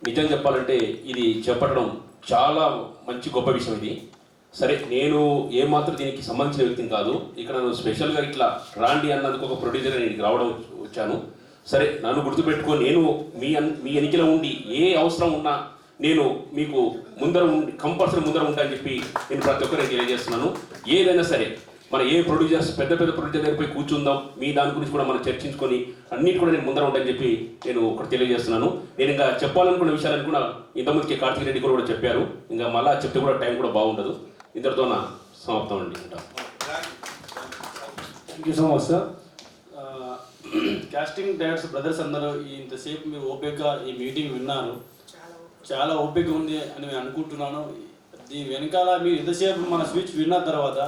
నిజం చెప్పాలంటే ఇది చేపట్టడం చాలా మంచి గొప్ప విషయం ఇది. సరే, నేను ఏమాత్రం దీనికి సంబంధించిన వ్యక్తిని కాదు. ఇక్కడ నన్ను స్పెషల్గా ఇట్లా రాండి అన్నందుకు ఒక ప్రొడ్యూసర్ నేను రావడం వచ్చాను. సరే, నన్ను గుర్తుపెట్టుకొని నేను మీ ఎన్నికలో ఉండి ఏ అవసరం ఉన్నా నేను మీకు కంపల్సరీ ముందర ఉంటా అని చెప్పి నేను ప్రతి ఒక్కరికి తెలియజేస్తున్నాను. ఏదైనా సరే మన ఏ ప్రొడ్యూసర్స్ పెద్ద ప్రొడ్యూసర్ దగ్గర పోయి కూర్చుందాం, మీ దాని గురించి కూడా మనం చర్చించుకొని అన్నిటి కూడా నేను ముందర ఉంటానని చెప్పి నేను ఒకటి తెలియజేస్తున్నాను. నేను ఇంకా చెప్పాలనుకున్న విషయాలను కూడా ఇంతమందికి కార్తీక్ రెడ్డి కూడా చెప్పారు. ఇంకా మళ్ళీ చెప్తే కూడా టైం కూడా బాగుండదు. ఇంతటితో నా సమాప్తం అండి. Thank you so much sir. Casting directors brothers అందరూ ఇంతసేపు మీరు ఓపికగా ఈ మీటింగ్ విన్నారు. చాలా ఓపిక ఉంది అని నేను అనుకుంటున్నాను. దీని వెనకాల మీరు ఇంతసేపు మన స్పీచ్ విన్న తర్వాత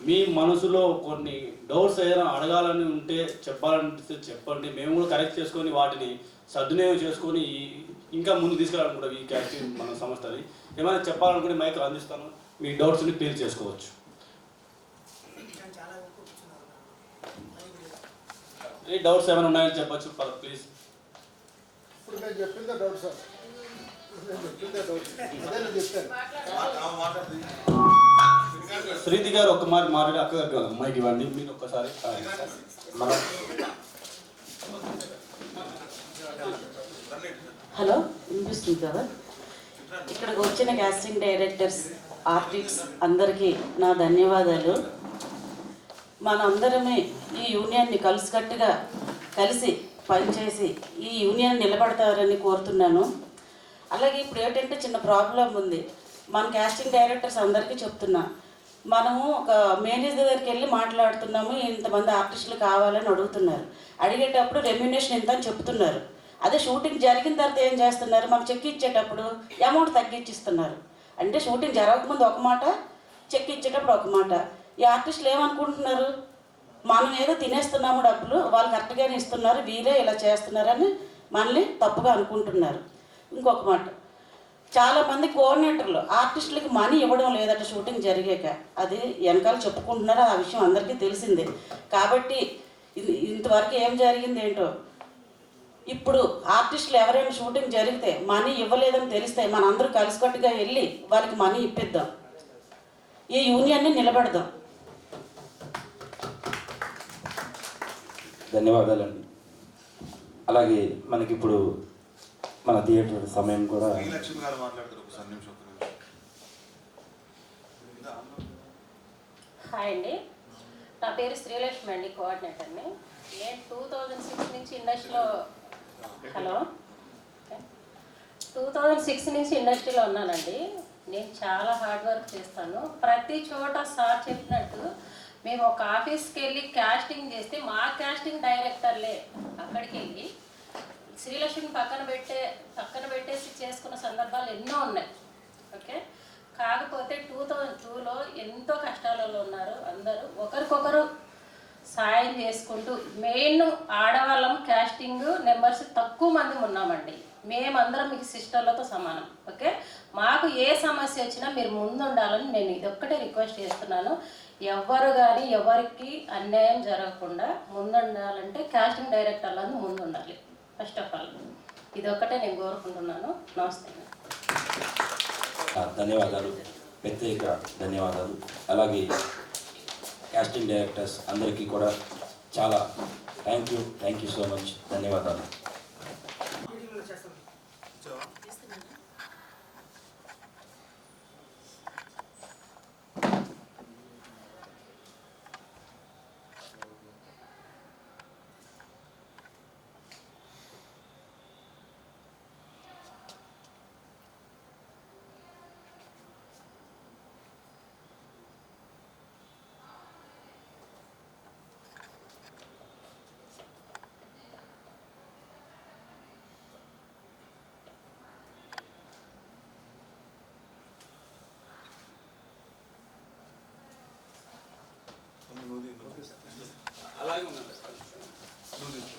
మీ మనసులో కొన్ని డౌట్స్ ఏదైనా అడగాలని ఉంటే చెప్పాలంటే చెప్పండి. మేము కూడా కరెక్ట్ చేసుకొని వాటిని సద్వినియోగం చేసుకొని ఇంకా ముందు తీసుకెళ్ళాలనుకుంటాం. ఈ క్యాస్టింగ్ మన సంస్థని ఏమైనా చెప్పాలనుకుంటే మైక్ అందిస్తాను, మీ డౌట్స్ని క్లియర్ చేసుకోవచ్చు. ఏ డౌట్స్ ఏమైనా ఉన్నాయని చెప్పచ్చు ప్లీజ్. ఇప్పుడు నేను చెప్పిందే డౌట్ సార్, నేను చెప్పిందే డౌట్, అదే నేను చెప్పాను. శ్రీతి గారు ఒక్క మాట మాట్లాడి అక్క మైక్ ఇవ్వండి మీరు ఒక్కసారి. హలో, వినిపిస్తుంది కదా? ఇక్కడికి వచ్చిన కాస్టింగ్ డైరెక్టర్స్, ఆర్టిస్ట్స్ అందరికీ నా ధన్యవాదాలు. మనందరమే ఈ యూనియన్ని కలిసి పనిచేసి ఈ యూనియన్ నిలబడతారని కోరుతున్నాను. అలాగే ఇప్పుడు ఏంటంటే చిన్న ప్రాబ్లం ఉంది. మన కాస్టింగ్ డైరెక్టర్స్ అందరికీ చెప్తున్నా, మనము ఒక మేనేజర్ దగ్గరికి వెళ్ళి మాట్లాడుతున్నాము, ఇంతమంది ఆర్టిస్టులు కావాలని అడుగుతున్నారు. అడిగేటప్పుడు రెమ్యునేషన్ ఇంత అని చెప్తున్నారు. అదే షూటింగ్ జరిగిన తర్వాత ఏం చేస్తున్నారు, మనం చెక్ ఇచ్చేటప్పుడు అమౌంట్ తగ్గించిస్తున్నారు. అంటే షూటింగ్ జరగకముందు ఒక మాట, చెక్ ఇచ్చేటప్పుడు ఒక మాట. ఈ ఆర్టిస్టులు ఏమనుకుంటున్నారు, మనం ఏదో తినేస్తున్నాము డబ్బులు, వాళ్ళు కరెక్ట్గానే ఇస్తున్నారు, వీరే ఇలా చేస్తున్నారని మనల్ని తప్పుగా అనుకుంటున్నారు. ఇంకొక మాట, చాలామంది కోఆర్డినేటర్లు ఆర్టిస్టులకి మనీ ఇవ్వడం లేదట షూటింగ్ జరిగాక. అది వెనకాల చెప్పుకుంటున్నారు, ఆ విషయం అందరికీ తెలిసిందే. కాబట్టి ఇంతవరకు ఏం జరిగింది ఏంటో, ఇప్పుడు ఆర్టిస్టులు ఎవరైనా షూటింగ్ జరిగితే మనీ ఇవ్వలేదని తెలిస్తే మనందరూ కలిసికట్టుగా వెళ్ళి వాళ్ళకి మనీ ఇప్పిద్దాం, ఈ యూనియన్ని నిలబెడదాం. ధన్యవాదాలండి. అలాగే మనకిప్పుడు మన థియేటర్ సమయం కూడా. హాయ్ అండి, నా పేరు శ్రీలక్ష్మి అండి, కోఆర్డినేటర్ని. నేను 2006 నుంచి ఇండస్ట్రీలో 2006 నుంచి ఇండస్ట్రీలో ఉన్నానండి. నేను చాలా హార్డ్ వర్క్ చేస్తాను. ప్రతి చోట సార్ చెప్పినట్టు మేము ఒక ఆఫీస్కి వెళ్ళి కాస్టింగ్ చేస్తే మా కాస్టింగ్ డైరెక్టర్లే అక్కడికి వెళ్ళి శ్రీలక్ష్మిని పక్కన పెట్టేసి చేసుకున్న సందర్భాలు ఎన్నో ఉన్నాయి. ఓకే, కాకపోతే 2002లో ఎంతో కష్టాలలో ఉన్నారు అందరూ. ఒకరికొకరు సాయం చేసుకుంటూ, మెయిన్ ఆడవాళ్ళం కాస్టింగ్ నెంబర్స్ తక్కువ మంది ఉన్నామండి. మేమందరం మీకు సిస్టర్లతో సమానం. ఓకే, మాకు ఏ సమస్య వచ్చినా మీరు ముందుండాలని నేను ఇదొక్కటే రిక్వెస్ట్ చేస్తున్నాను. ఎవరు కానీ ఎవరికి అన్యాయం జరగకుండా ముందుండాలంటే కాస్టింగ్ డైరెక్టర్లను ముందుండాలి. ఫస్ట్ ఆఫ్ ఆల్ ఇదొక్కటే నేను కోరుకుంటున్నాను. నమస్తే. ధన్యవాదాలు, ప్రత్యేక ధన్యవాదాలు. అలాగే కాస్టింగ్ డైరెక్టర్స్ అందరికీ కూడా చాలా థ్యాంక్ యూ సో మచ్. ధన్యవాదాలు. ఖాళీగా ఉన్నాను. నువ్వు తీసుకో.